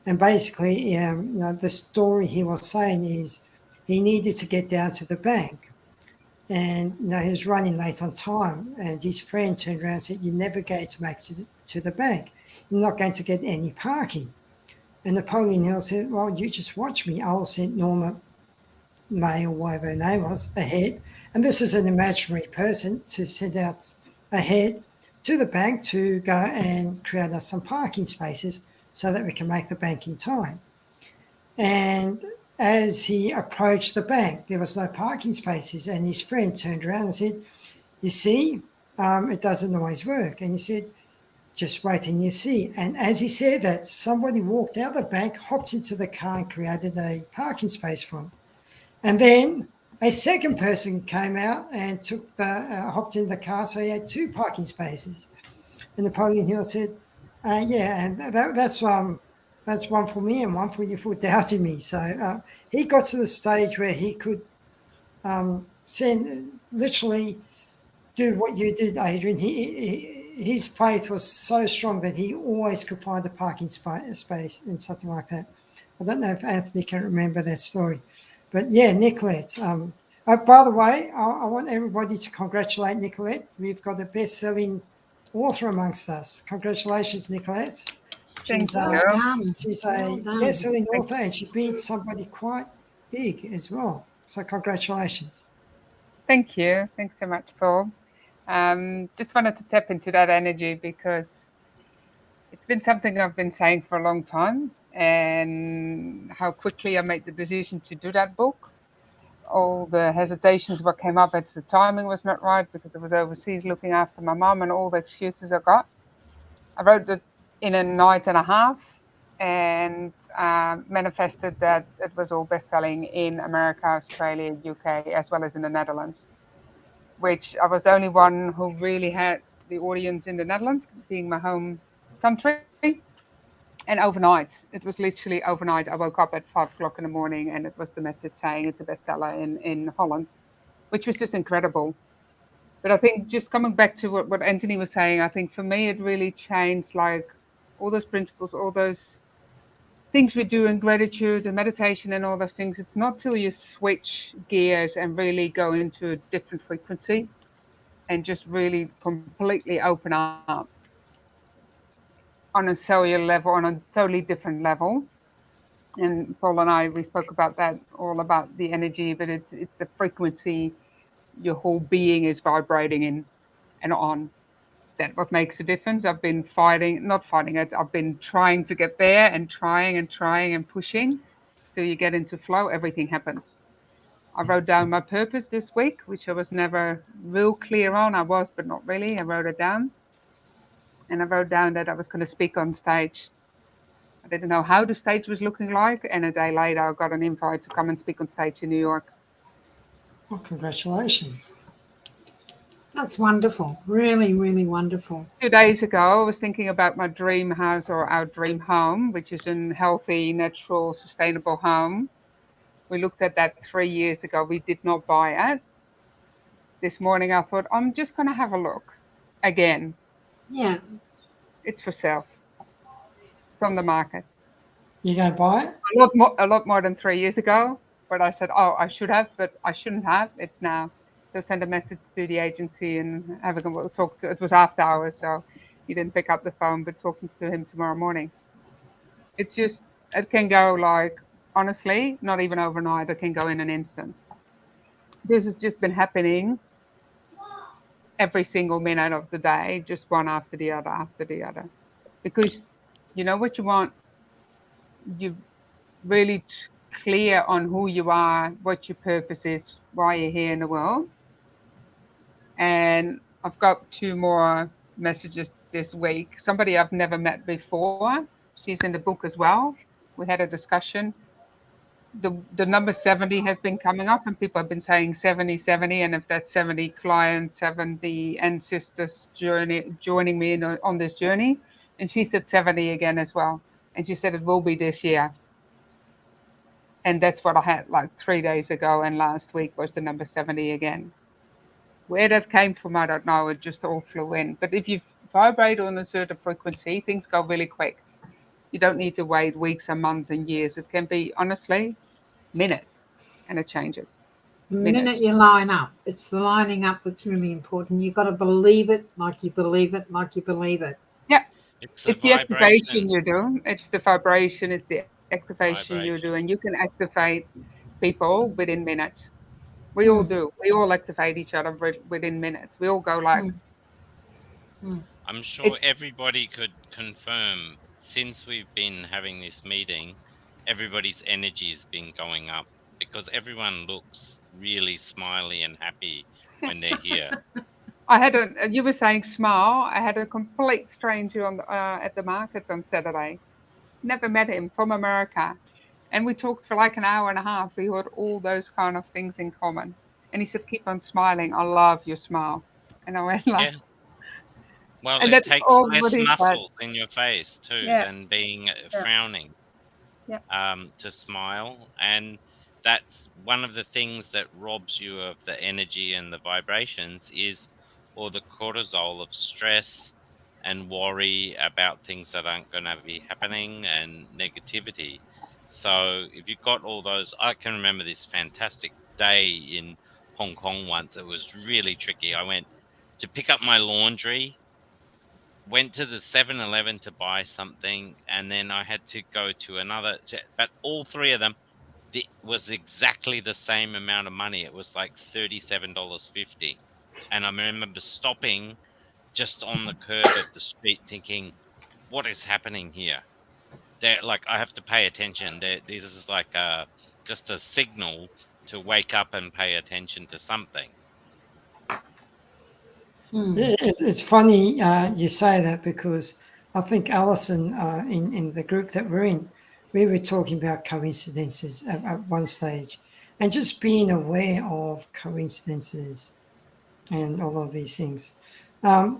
And basically, the story he was saying is he needed to get down to the bank, and he was running late on time. And his friend turned around and said, "You're never going to make it to the bank. You're not going to get any parking." And Napoleon Hill said, "Well, you just watch me. I'll send Norma May, or whatever her name was, ahead." And this is an imaginary person to send out ahead to the bank to go and create us some parking spaces so that we can make the bank in time. And as he approached the bank, there was no parking spaces, and his friend turned around and said, "You see, it doesn't always work." And he said, "Just wait and you see." And as he said that, somebody walked out the bank, hopped into the car and created a parking space for him. And then a second person came out and hopped in the car, so he had 2 parking spaces. And Napoleon Hill said, "Yeah, and that's one for me and one for you for doubting me." So he got to the stage where he could literally do what you did, Adrian. His faith was so strong that he always could find a parking space and something like that. I don't know if Anthony can remember that story. But yeah, Nicolette. By the way, I want everybody to congratulate Nicolette. We've got a best-selling author amongst us. Congratulations, Nicolette. She's a best-selling author, and she beat somebody quite big as well. So congratulations. Thank you. Thanks so much, Paul. Just wanted to tap into that energy because it's been something I've been saying for a long time, and how quickly I made the decision to do that book. All the hesitations what came up, the timing was not right because I was overseas looking after my mum, and all the excuses I got. I wrote it in a night and a half, and manifested that it was all best-selling in America, Australia, UK, as well as in the Netherlands, which I was the only one who really had the audience in the Netherlands, being my home country. And overnight, it was literally overnight. I woke up at 5 o'clock in the morning, and it was the message saying it's a bestseller in Holland, which was just incredible. But I think just coming back to what Anthony was saying, I think for me, it really changed, like all those principles, all those things we do in gratitude and meditation and all those things. It's not till you switch gears and really go into a different frequency and just really completely open up on a cellular level, on a totally different level. And Paul and I, we spoke about that, all about the energy, but it's the frequency your whole being is vibrating in and on. That what makes a difference. I've been not fighting it. I've been trying to get there and trying and pushing till you get into flow. Everything happens. I wrote down my purpose this week, which I was never real clear on. I was, but not really. I wrote it down. And I wrote down that I was going to speak on stage. I didn't know how the stage was looking like. And a day later, I got an invite to come and speak on stage in New York. Well, congratulations. That's wonderful. Really, really wonderful. 2 days ago, I was thinking about my dream house, or our dream home, which is a healthy, natural, sustainable home. We looked at that 3 years ago. We did not buy it. This morning, I thought, I'm just going to have a look again. Yeah. It's for sale. It's on the market. You going to buy it? A lot more than 3 years ago. But I said, I should have, but I shouldn't have. It's now. So send a message to the agency and have a talk to. It was after hours, so he didn't pick up the phone. But talking to him tomorrow morning. It's just, it can go like honestly, not even overnight. It can go in an instant. This has just been happening every single minute of the day, just one after the other. Because you know what you want, you're really clear on who you are, what your purpose is, why you're here in the world. And I've got 2 more messages this week. Somebody I've never met before. She's in the book as well. We had a discussion. The number 70 has been coming up, and people have been saying 70, 70, and if that's 70 clients, 70 ancestors joining me on this journey. And she said 70 again as well. And she said it will be this year. And that's what I had like 3 days ago, and last week was the number 70 again. Where that came from, I don't know. It just all flew in. But if you vibrate on a certain frequency, things go really quick. You don't need to wait weeks and months and years. It can be, honestly, minutes, and it changes. The minute you line up, it's the lining up that's really important. You've got to believe it like you believe it, like you believe it. Yeah. It's the activation you do. It's the vibration. It's the activation you do. And you can activate people within minutes. We all do. We all activate each other within minutes. We all go like... I'm sure everybody could confirm, since we've been having this meeting, everybody's energy's been going up because everyone looks really smiley and happy when they're here. You were saying smile. I had a complete stranger at the markets on Saturday. Never met him, from America. And we talked for like an hour and a half. We had all those kind of things in common. And he said, keep on smiling. I love your smile. And I went like... Yeah. Well, it takes less muscles in your face too than being frowning to smile. And that's one of the things that robs you of the energy and the vibrations is all the cortisol of stress and worry about things that aren't going to be happening and negativity. So if you've got all those, I can remember this fantastic day in Hong Kong once. It was really tricky. I went to pick up my laundry, went to the 7-Eleven to buy something, and then I had to go to another. But all 3 of them, it was exactly the same amount of money. It was like $37.50. And I remember stopping just on the curb of the street thinking, what is happening here? Like, I have to pay attention. This is like just a signal to wake up and pay attention to something. It's funny you say that, because I think Alison, in the group that we're in, we were talking about coincidences at one stage, and just being aware of coincidences and all of these things. I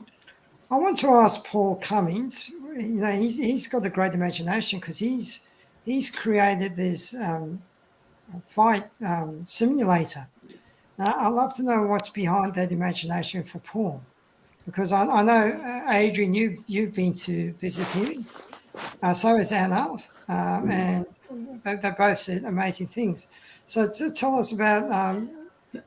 want to ask Paul Cummins. You know, he's got a great imagination, because he's created this flight simulator. Now, I'd love to know what's behind that imagination for Paul, because I know, Adrian, you've been to visit him. So has Anna, and they both said amazing things. So tell us about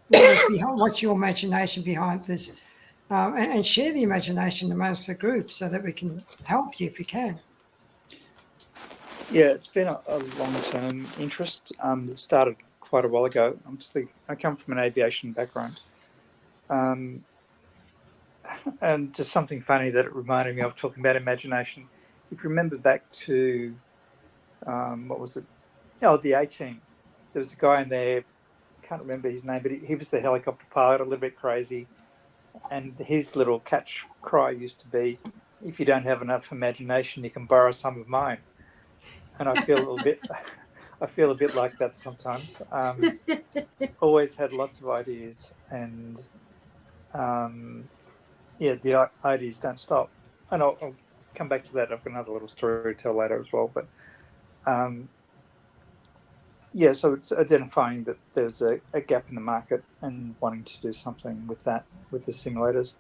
what's your imagination behind this, and share the imagination amongst the group so that we can help you if we can. Yeah, it's been a long-term interest. It started quite a while ago. I come from an aviation background. And just something funny that it reminded me of, talking about imagination. If you remember back to, what was it? Oh, the A-Team. There was a guy in there, can't remember his name, but he was the helicopter pilot, a little bit crazy. And his little catch cry used to be, if you don't have enough imagination, you can borrow some of mine. And I feel a bit like that sometimes. Always had lots of ideas, and the ideas don't stop. And I'll come back to that. I've got another little story to tell later as well. But so it's identifying that there's a gap in the market and wanting to do something with that, with the simulators.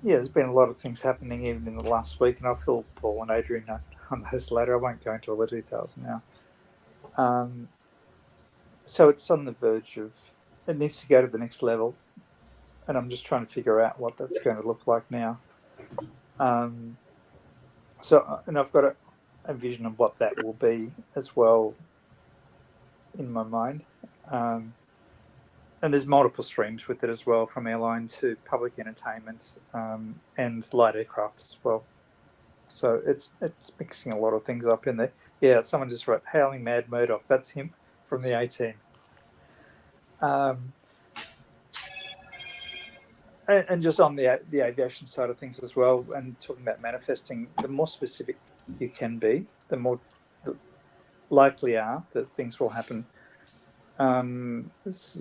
There's been a lot of things happening even in the last week, and I'll fill Paul and Adrian on those later. I won't go into all the details now. So it's on the verge of, it needs to go to the next level, and I'm just trying to figure out what that's going to look like now. And I've got a vision of what that will be as well in my mind. And there's multiple streams with it as well, from airline to public entertainment and light aircraft as well. So it's mixing a lot of things up in there. Yeah, someone just wrote Howling Mad Murdoch. That's him from the 18. And just on the aviation side of things as well, and talking about manifesting, the more specific you can be, the more likely are that things will happen. This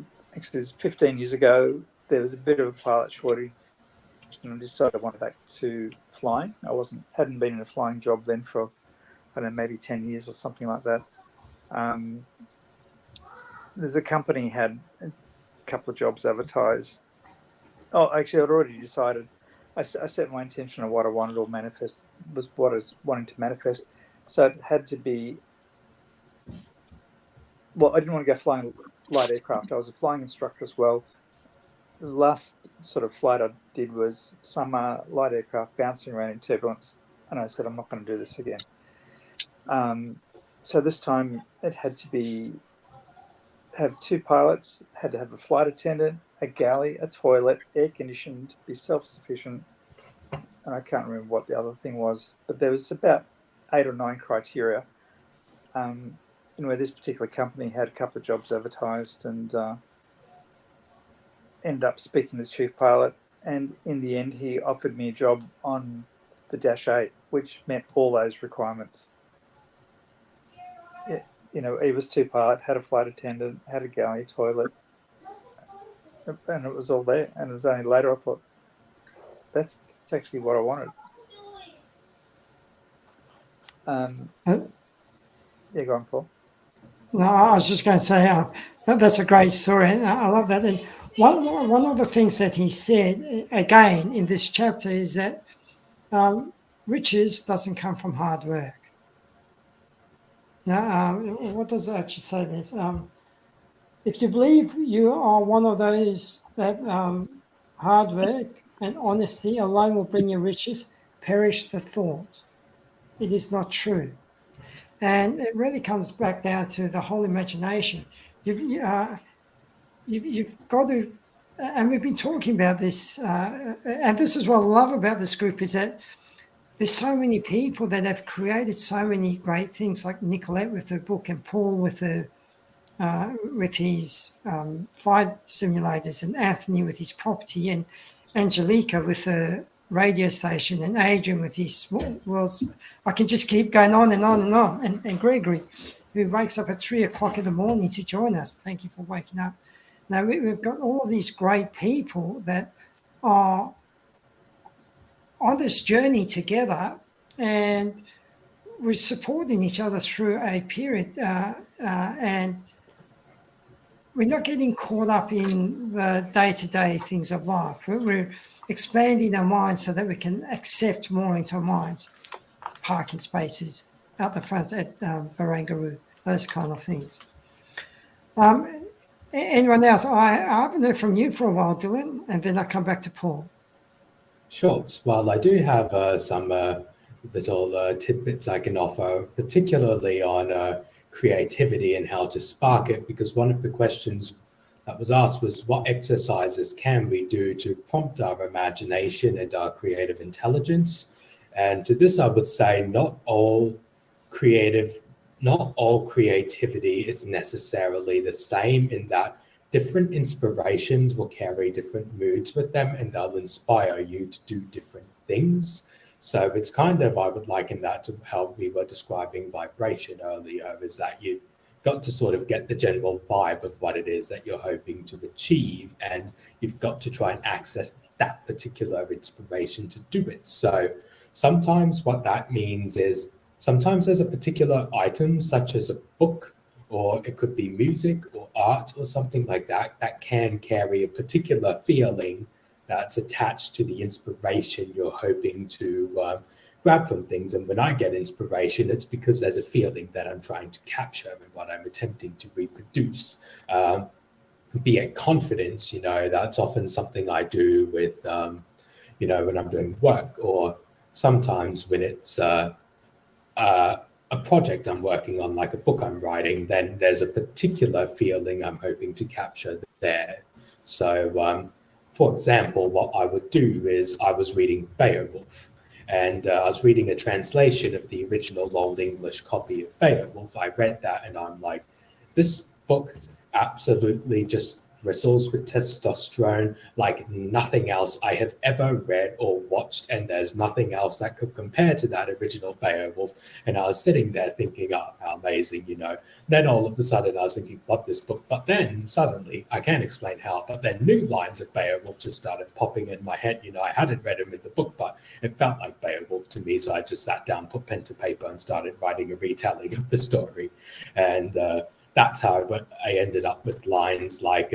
is 15 years ago. There was a bit of a pilot shortage, and I decided I wanted back to flying. I hadn't been in a flying job then for, I don't know, maybe 10 years or something like that. There's a company had a couple of jobs advertised. Oh, actually, I'd already decided. I set my intention of what I wanted to manifest, was what I was wanting to manifest. So it had to be, well, I didn't want to go flying light aircraft. I was a flying instructor as well. The last sort of flight I did was some light aircraft bouncing around in turbulence. And I said, I'm not going to do this again. So this time it had to have 2 pilots, had to have a flight attendant, a galley, a toilet, air conditioned, be self-sufficient, and I can't remember what the other thing was, but there was about 8 or 9 criteria. Where this particular company had a couple of jobs advertised, and ended up speaking to the chief pilot, and in the end he offered me a job on the Dash 8, which met all those requirements. He was 2 pilot, had a flight attendant, had a galley, toilet, and it was all there. And it was only later I thought, that's actually what I wanted. Yeah, go on, Paul. No, I was just going to say that's a great story. I love that. And one of the things that he said again in this chapter is that riches doesn't come from hard work. Now, what does it actually say this? If you believe you are one of those that hard work and honesty alone will bring you riches, perish the thought. It is not true. And it really comes back down to the whole imagination. You've got to, and we've been talking about this, and this is what I love about this group, is that there's so many people that have created so many great things, like Nicolette with her book, and Paul with his flight simulators, and Anthony with his property, and Angelica with her radio station, and Adrian with his small worlds. I can just keep going on and on and on. And Gregory, who wakes up at 3 o'clock in the morning to join us. Thank you for waking up. Now, we've got all of these great people that are on this journey together, and we're supporting each other through a period, and we're not getting caught up in the day-to-day things of life. We're expanding our minds so that we can accept more into our minds. Parking spaces out the front at Barangaroo, those kind of things. Anyone else? I haven't heard from you for a while, Dylan, and then I'll come back to Paul. Sure. Well, I do have some little tidbits I can offer, particularly on creativity and how to spark it, because one of the questions that was asked was, what exercises can we do to prompt our imagination and our creative intelligence? And to this, I would say not all creativity is necessarily the same, in that different inspirations will carry different moods with them, and they'll inspire you to do different things. So it's kind of, I would liken that to how we were describing vibration earlier, is that you've got to sort of get the general vibe of what it is that you're hoping to achieve, and you've got to try and access that particular inspiration to do it. So sometimes what that means is, sometimes there's a particular item, such as a book, or it could be music or art or something like that, that can carry a particular feeling that's attached to the inspiration you're hoping to grab from things. And when I get inspiration, it's because there's a feeling that I'm trying to capture and what I'm attempting to reproduce. Be it confidence, that's often something I do with, when I'm doing work, or sometimes when it's a project I'm working on, like a book I'm writing, then there's a particular feeling I'm hoping to capture there. So, for example, what I would do is I was reading Beowulf, and I was reading a translation of the original Old English copy of Beowulf. I read that and I'm like, this book absolutely just bristles with testosterone like nothing else I have ever read or watched, and there's nothing else that could compare to that original Beowulf. And I was sitting there thinking, oh, how amazing, you know. Then all of a sudden I was thinking, love this book, but then suddenly, I can't explain how, but then new lines of Beowulf just started popping in my head. You know, I hadn't read them in the book, but it felt like Beowulf to me, so I just sat down, put pen to paper, and started writing a retelling of the story. And that's how I ended up with lines like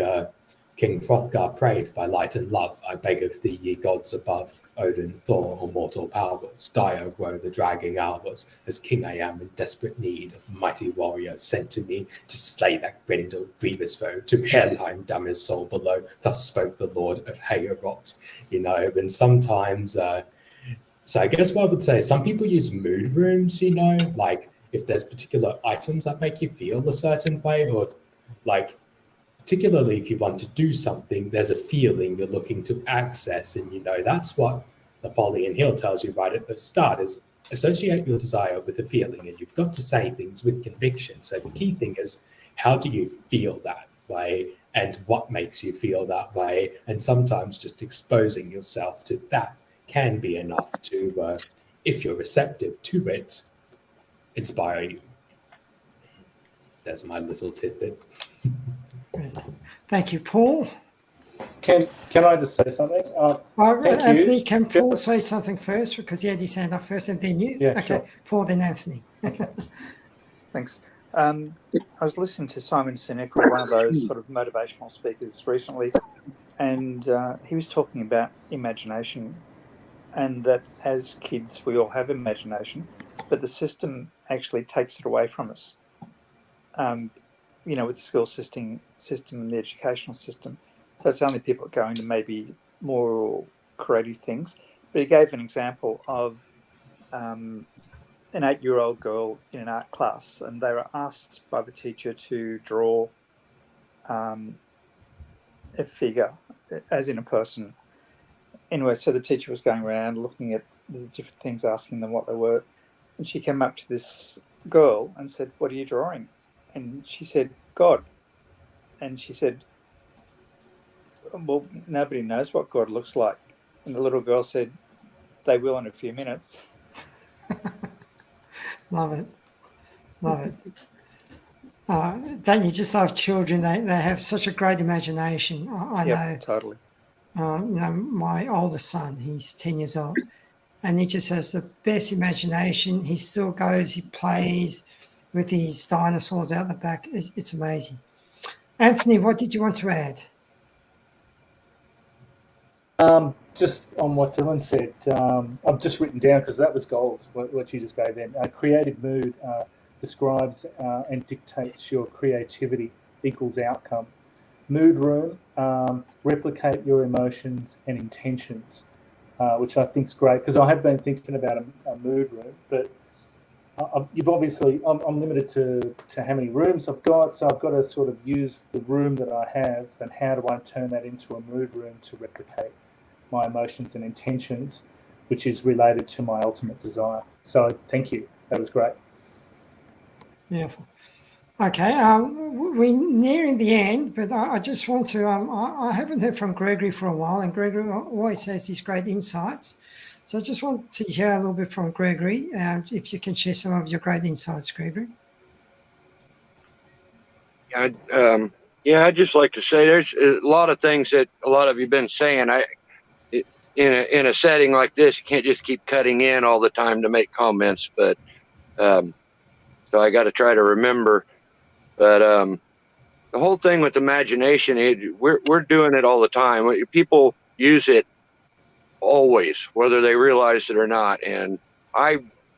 King Hrothgar prayed by light and love, I beg of thee, ye gods above, Odin, Thor, or mortal powers, dire grow the dragging hours, as king I am in desperate need of mighty warriors sent to me to slay that Grendel grievous foe, to Helheim damn his soul below, thus spoke the Lord of Heorot. You know, and sometimes, so I guess what I would say, some people use mood rooms, you know, like if there's particular items that make you feel a certain way, or if, like, particularly if you want to do something, there's a feeling you're looking to access. And, you know, that's what Napoleon Hill tells you right at the start is associate your desire with a feeling, and you've got to say things with conviction. So the key thing is, how do you feel that way, and what makes you feel that way? And sometimes just exposing yourself to that can be enough to, if you're receptive to it, inspire you. There's my little tidbit. Thank you, Paul. Can I just say something? Anthony, can Paul say something first, because he had his hand up first, and then you? Yeah, okay, sure. Paul, then Anthony. Thanks. I was listening to Simon Sinek, one of those sort of motivational speakers recently, and he was talking about imagination, and that as kids we all have imagination, but the system actually takes it away from us. You know, with the school system and the educational system. So it's only people going to maybe more creative things. But he gave an example of an 8-year-old girl in an art class, and they were asked by the teacher to draw a figure, as in a person. Anyway, so the teacher was going around looking at the different things, asking them what they were. And she came up to this girl and said, "What are you drawing?" And she said, "God." And she said, "Well, nobody knows what God looks like." And the little girl said, "They will in a few minutes." Love it. Love it. Don't you just love children? They have such a great imagination. I know. Totally. You know, my oldest son, he's 10 years old, and he just has the best imagination. He still goes, he plays with his dinosaurs out the back. It's amazing. Anthony, what did you want to add? Just on what Dylan said, I've just written down, because that was gold, what you just gave in. Creative mood describes and dictates your creativity equals outcome. Mood room, replicate your emotions and intentions, which I think is great, because I have been thinking about a mood room, but you've obviously, I'm limited to how many rooms I've got, so I've got to sort of use the room that I have, and how do I turn that into a mood room to replicate my emotions and intentions, which is related to my ultimate desire. So thank you. That was great. Beautiful. Okay, we're nearing the end, but I just want to, I haven't heard from Gregory for a while, and Gregory always has these great insights. So I just want to hear a little bit from Gregory, if you can share some of your great insights, Gregory. I'd just like to say there's a lot of things that a lot of you have been saying. In a setting like this, you can't just keep cutting in all the time to make comments, but so I got to try to remember. But the whole thing with imagination, we're doing it all the time. People use it always, whether they realize it or not. And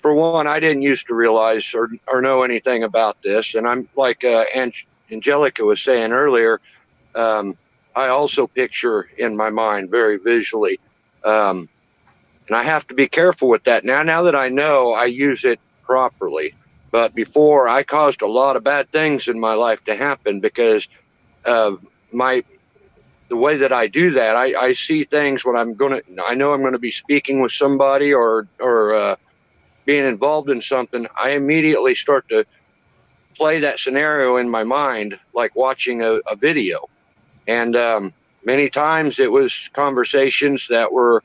for one, I didn't used to realize or know anything about this. And I'm like Angelica was saying earlier, I also picture in my mind very visually. And I have to be careful with that. Now that I know, I use it properly. But before, I caused a lot of bad things in my life to happen because of the way that I do that. I see things when I know I'm going to be speaking with somebody or being involved in something. I immediately start to play that scenario in my mind, like watching a video. And many times it was conversations that were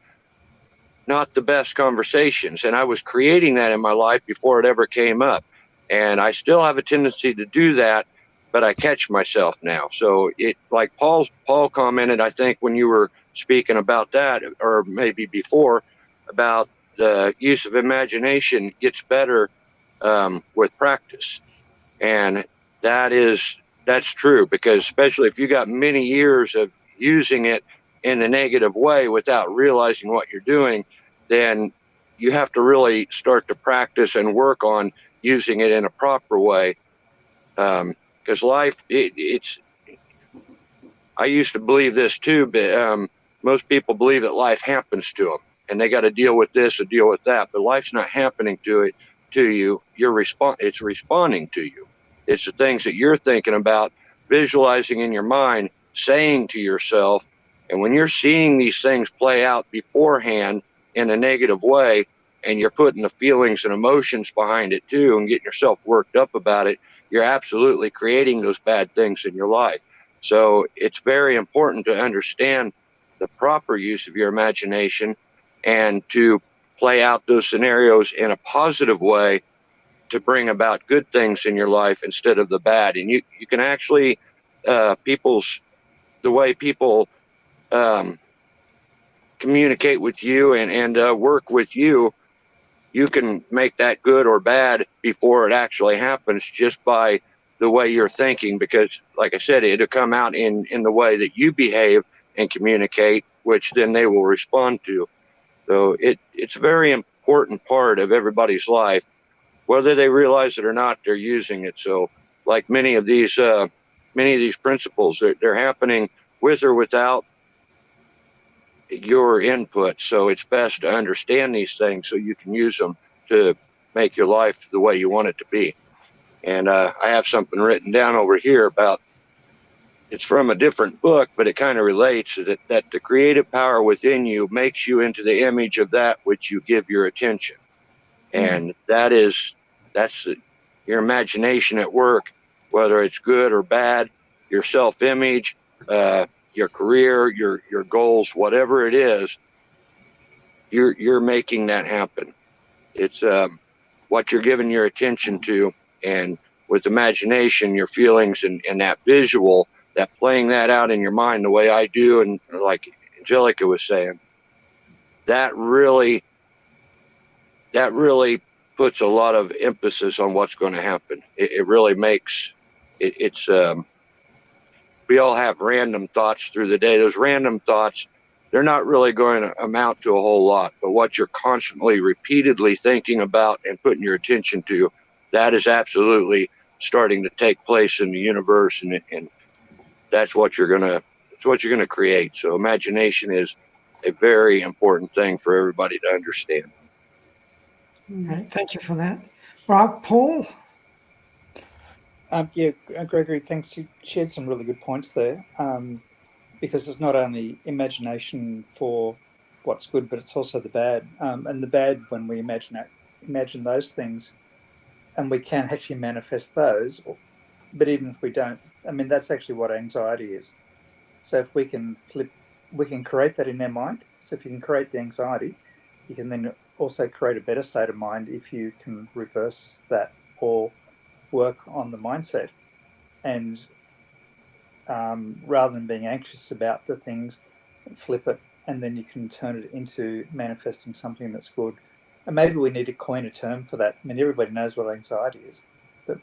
not the best conversations. And I was creating that in my life before it ever came up. And I still have a tendency to do that, but I catch myself now. So it, like Paul commented, I think when you were speaking about that, or maybe before, about the use of imagination gets better with practice. And that's true, because especially if you got many years of using it in the negative way without realizing what you're doing, then you have to really start to practice and work on using it in a proper way. Because life, I used to believe this too, but most people believe that life happens to them and they got to deal with this or deal with that. But life's not happening to you. It's responding to you. It's the things that you're thinking about, visualizing in your mind, saying to yourself. And when you're seeing these things play out beforehand in a negative way, and you're putting the feelings and emotions behind it too, and getting yourself worked up about it, you're absolutely creating those bad things in your life. So it's very important to understand the proper use of your imagination and to play out those scenarios in a positive way to bring about good things in your life instead of the bad. And you can actually, the way people communicate with you and work with you, you can make that good or bad before it actually happens just by the way you're thinking, because like I said, it'll come out in the way that you behave and communicate, which then they will respond to. So it's a very important part of everybody's life. Whether they realize it or not, they're using it. So like many of these principles, they're happening with or without your input. So it's best to understand these things so you can use them to make your life the way you want it to be. And I have something written down over here about, it's from a different book, but it kind of relates that the creative power within you makes you into the image of that which you give your attention. And that's your imagination at work, whether it's good or bad, your self-image, your career, your goals, whatever it is, you're making that happen. It's what you're giving your attention to, and with imagination, your feelings and that visual, that playing that out in your mind the way I do, and like Angelica was saying, that really puts a lot of emphasis on what's going to happen. It really makes it's we all have random thoughts through the day. Those random thoughts, they're not really going to amount to a whole lot, but what you're constantly repeatedly thinking about and putting your attention to, that is absolutely starting to take place in the universe, and that's what you're gonna create. So imagination is a very important thing for everybody to understand. Right, thank you for that. Right, Paul? Yeah, Gregory, thanks. You shared some really good points there, because it's not only imagination for what's good, but it's also the bad. And the bad, when we imagine those things, and we can actually manifest those, but even if we don't, I mean, that's actually what anxiety is. So if we can create that in our mind. So if you can create the anxiety, you can then also create a better state of mind if you can reverse that or work on the mindset. And rather than being anxious about the things, flip it, and then you can turn it into manifesting something that's good. And maybe we need to coin a term for that. I mean, everybody knows what anxiety is, but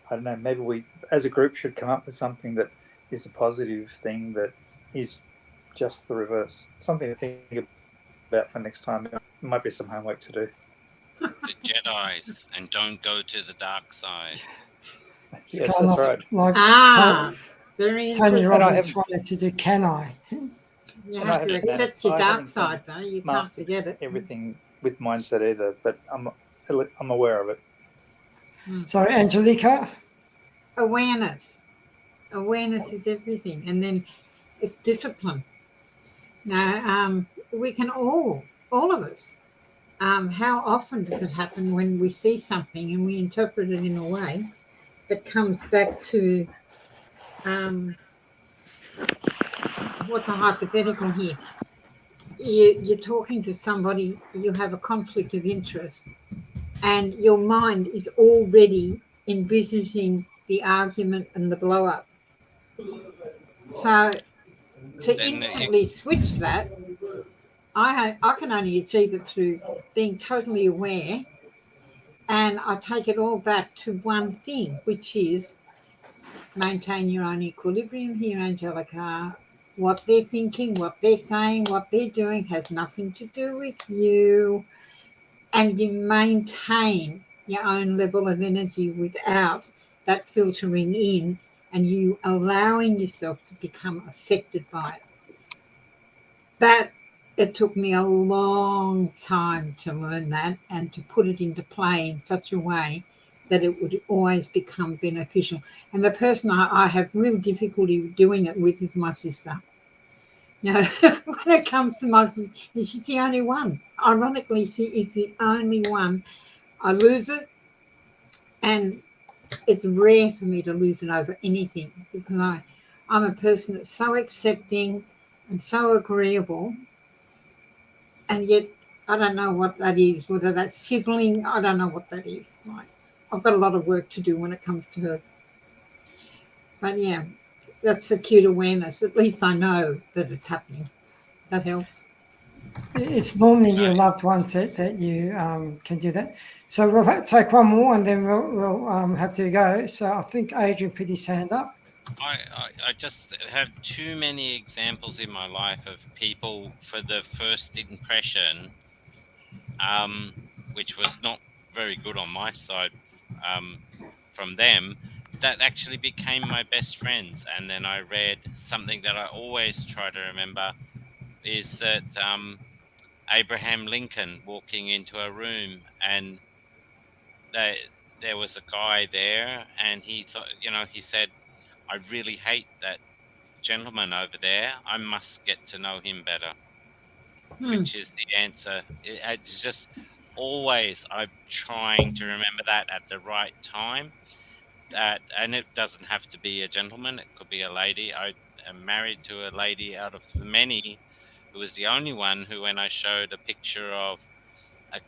I don't know, maybe we as a group should come up with something that is a positive thing that is just the reverse. Something to think about for next time. It might be some homework to do. The Jedis, and don't go to the dark side. It's Yeah, kind that's of right. like Very Tony interesting. Robbins wanted to do, can I? You And I have to haven't accept your I dark haven't side, though. You can't mastered forget it. everything with mindset either, but I'm aware of it. Sorry, Angelica. Awareness. Awareness is everything, and then it's discipline. Now, we can all of us. How often does it happen when we see something and we interpret it in a way that comes back to what's a hypothetical here? You're talking to somebody, you have a conflict of interest, and your mind is already envisaging the argument and the blow up. So to instantly switch that, I can only achieve it through being totally aware, and I take it all back to one thing, which is maintain your own equilibrium here, Angelica. What they're thinking, what they're saying, what they're doing has nothing to do with you. And you maintain your own level of energy without that filtering in and you allowing yourself to become affected by it. That it took me a long time to learn that and to put it into play in such a way that it would always become beneficial. And the person I have real difficulty doing it with is my sister. You know, when it comes to my sister, she's the only one. Ironically, she is the only one. I lose it, and it's rare for me to lose it over anything because I'm a person that's so accepting and so agreeable, and yet I don't know what that is, whether that's sibling, I don't know what that is. Like, I've got a lot of work to do when it comes to her. But yeah, that's acute awareness. At least I know that it's happening. That helps. It's normally your loved ones that you can do that. So we'll take one more and then we'll have to go. So I think Adrian put his hand up. I just have too many examples in my life of people for the first impression, which was not very good on my side from them, that actually became my best friends. And then I read something that I always try to remember is that Abraham Lincoln walking into a room and there was a guy there and he thought, he said, I really hate that gentleman over there. I must get to know him better, which is the answer. It's just always I'm trying to remember that at the right time. And it doesn't have to be a gentleman. It could be a lady. I am married to a lady out of many who was the only one who, when I showed a picture of a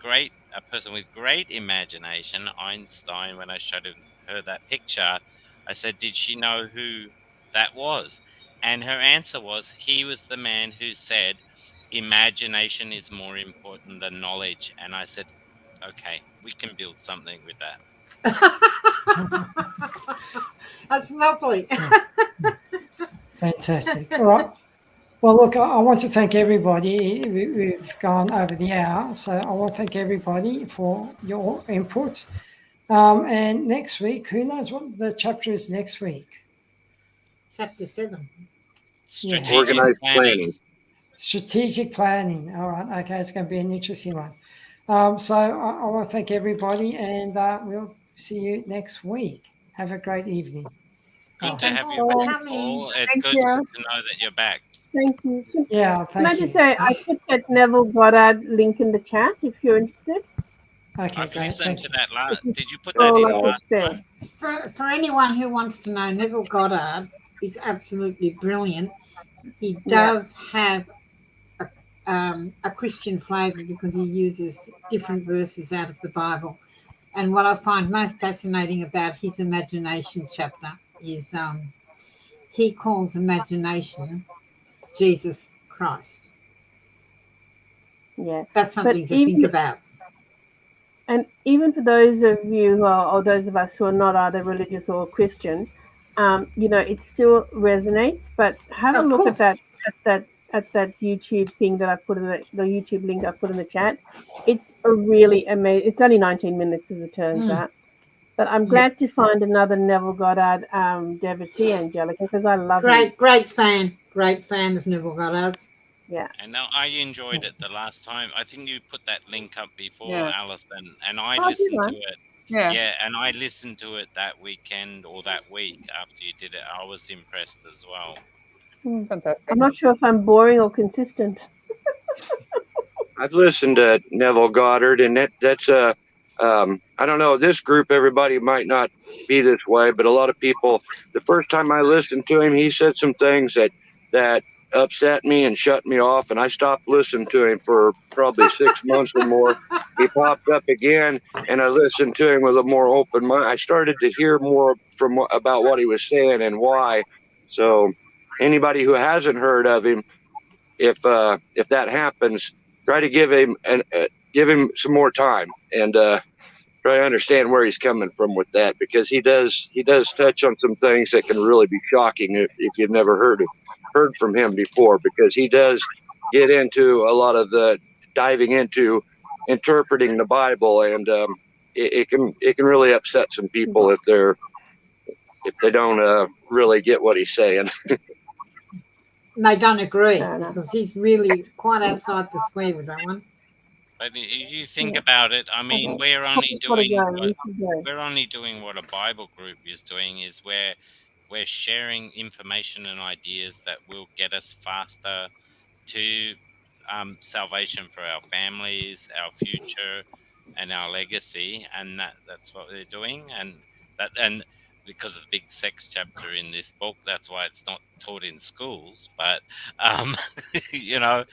person with great imagination, Einstein, when I showed her that picture, I said, did she know who that was? And her answer was, he was the man who said, imagination is more important than knowledge. And I said, okay, we can build something with that. That's lovely. Fantastic. All right. Well, look, I want to thank everybody. We've gone over the hour, so I want to thank everybody for your input. And next week, who knows what the chapter is next week? Chapter 7. Strategic Organized planning. Strategic planning. All right. Okay, it's going to be an interesting one. So I want to thank everybody, and we'll see you next week. Have a great evening. Good to have you back, Paul. It's good to know that you're back. Thank you. Yeah, Can I just say, I put that Neville Goddard link in the chat if you're interested. Okay, I've great. listened to that last. Did you put Oh, that in like last there. time? For anyone who wants to know, Neville Goddard is absolutely brilliant. He does have a Christian flavour because he uses different verses out of the Bible. And what I find most fascinating about his imagination chapter is he calls imagination Jesus Christ. Yeah. That's something to think about. And even for those of you who are, or those of us who are not either religious or Christian, it still resonates. But have a look at that YouTube thing that I put in the YouTube link I put in the chat. It's a really amazing. It's only 19 minutes as it turns out. But I'm glad to find another Neville Goddard devotee, Angelica, because I love him. Great fan of Neville Goddard's. Yeah. And I enjoyed it the last time. I think you put that link up before, Yeah. Alison, and I Oh, listened to it. Yeah, and I listened to it that weekend or that week after you did it. I was impressed as well. Fantastic. I'm not sure if I'm boring or consistent. I've listened to Neville Goddard, and that's I don't know, this group, everybody might not be this way, but a lot of people, the first time I listened to him, he said some things that upset me and shut me off, and I stopped listening to him for probably 6 months or more. He popped up again, and I listened to him with a more open mind. I started to hear more about what he was saying and why. So anybody who hasn't heard of him, if that happens, try to give him some more time and try to understand where he's coming from with that, because he does touch on some things that can really be shocking if you've never heard from him before, because he does get into a lot of the diving into interpreting the Bible, and it can really upset some people if they don't really get what he's saying. And they don't agree Fair enough. because he's really quite outside the square with that one. But if you think about it, I mean, we're only doing what a Bible group is doing, is we're sharing information and ideas that will get us faster to salvation for our families, our future, and our legacy, and that's what they're doing, and because of the big sex chapter in this book, that's why it's not taught in schools. But you know,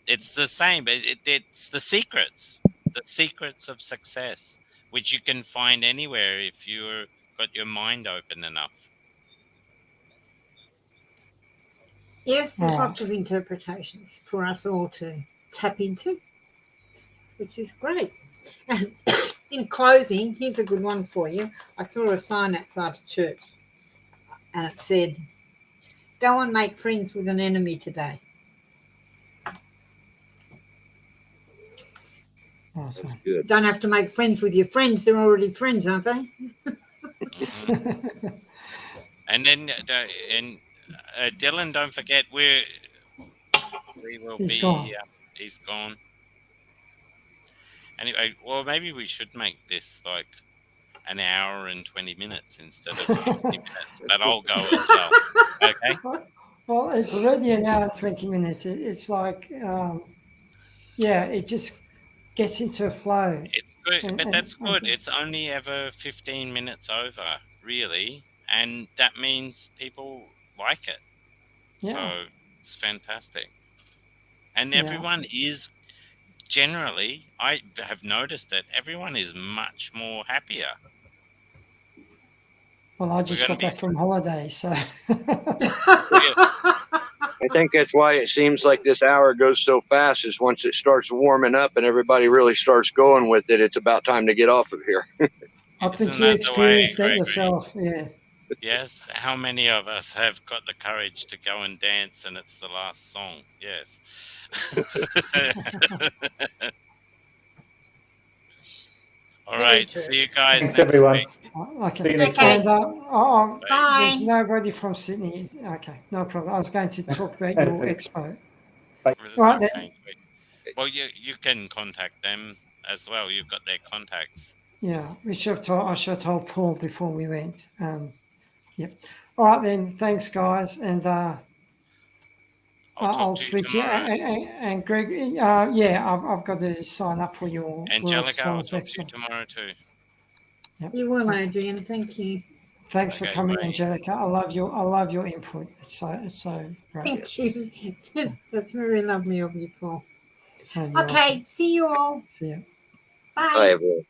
it's the same. It's the secrets of success, which you can find anywhere if you've got your mind open enough. Yes, there's lots of interpretations for us all to tap into, which is great. And in closing, here's a good one for you. I saw a sign outside the church, and it said, "Go and make friends with an enemy today." Awesome. Good. Don't have to make friends with your friends; they're already friends, aren't they? And then, Dylan, don't forget we will He's be. gone. He's gone. Anyway, well, maybe we should make this like an hour and 20 minutes instead of 60 minutes, but I'll go as well. Okay. Well, it's already an hour and 20 minutes. It's like, it just gets into a flow. It's good, but that's good. It's only ever 15 minutes over, really, and that means people like it. Yeah. So it's fantastic. And everyone is generally, I have noticed that everyone is much more happier. Well, I just got back from holiday, so. I think that's why it seems like this hour goes so fast, is once it starts warming up and everybody really starts going with it, it's about time to get off of here. I think you experienced that yourself, yeah. Yes. How many of us have got the courage to go and dance and it's the last song? Yes. All right. See you guys Thanks, next everyone. week. Okay. See you next Okay. And, Bye. there's nobody from Sydney. Okay, no problem. I was going to talk about your expo. Right then. Well, you can contact them as well. You've got their contacts. Yeah, I should have told Paul before we went. Yep. All right then. Thanks, guys, and I'll speak to you. And Greg, I've got to sign up for your Angelica, I'll talk to you tomorrow too. Yep. You will, Adrian. Thank you. Thanks for coming, Angelica. I love your input. It's so great. Thank you. That's very lovely of you, Paul. Oh, you're Okay. welcome. See you all. See you. Bye. Bye, everyone.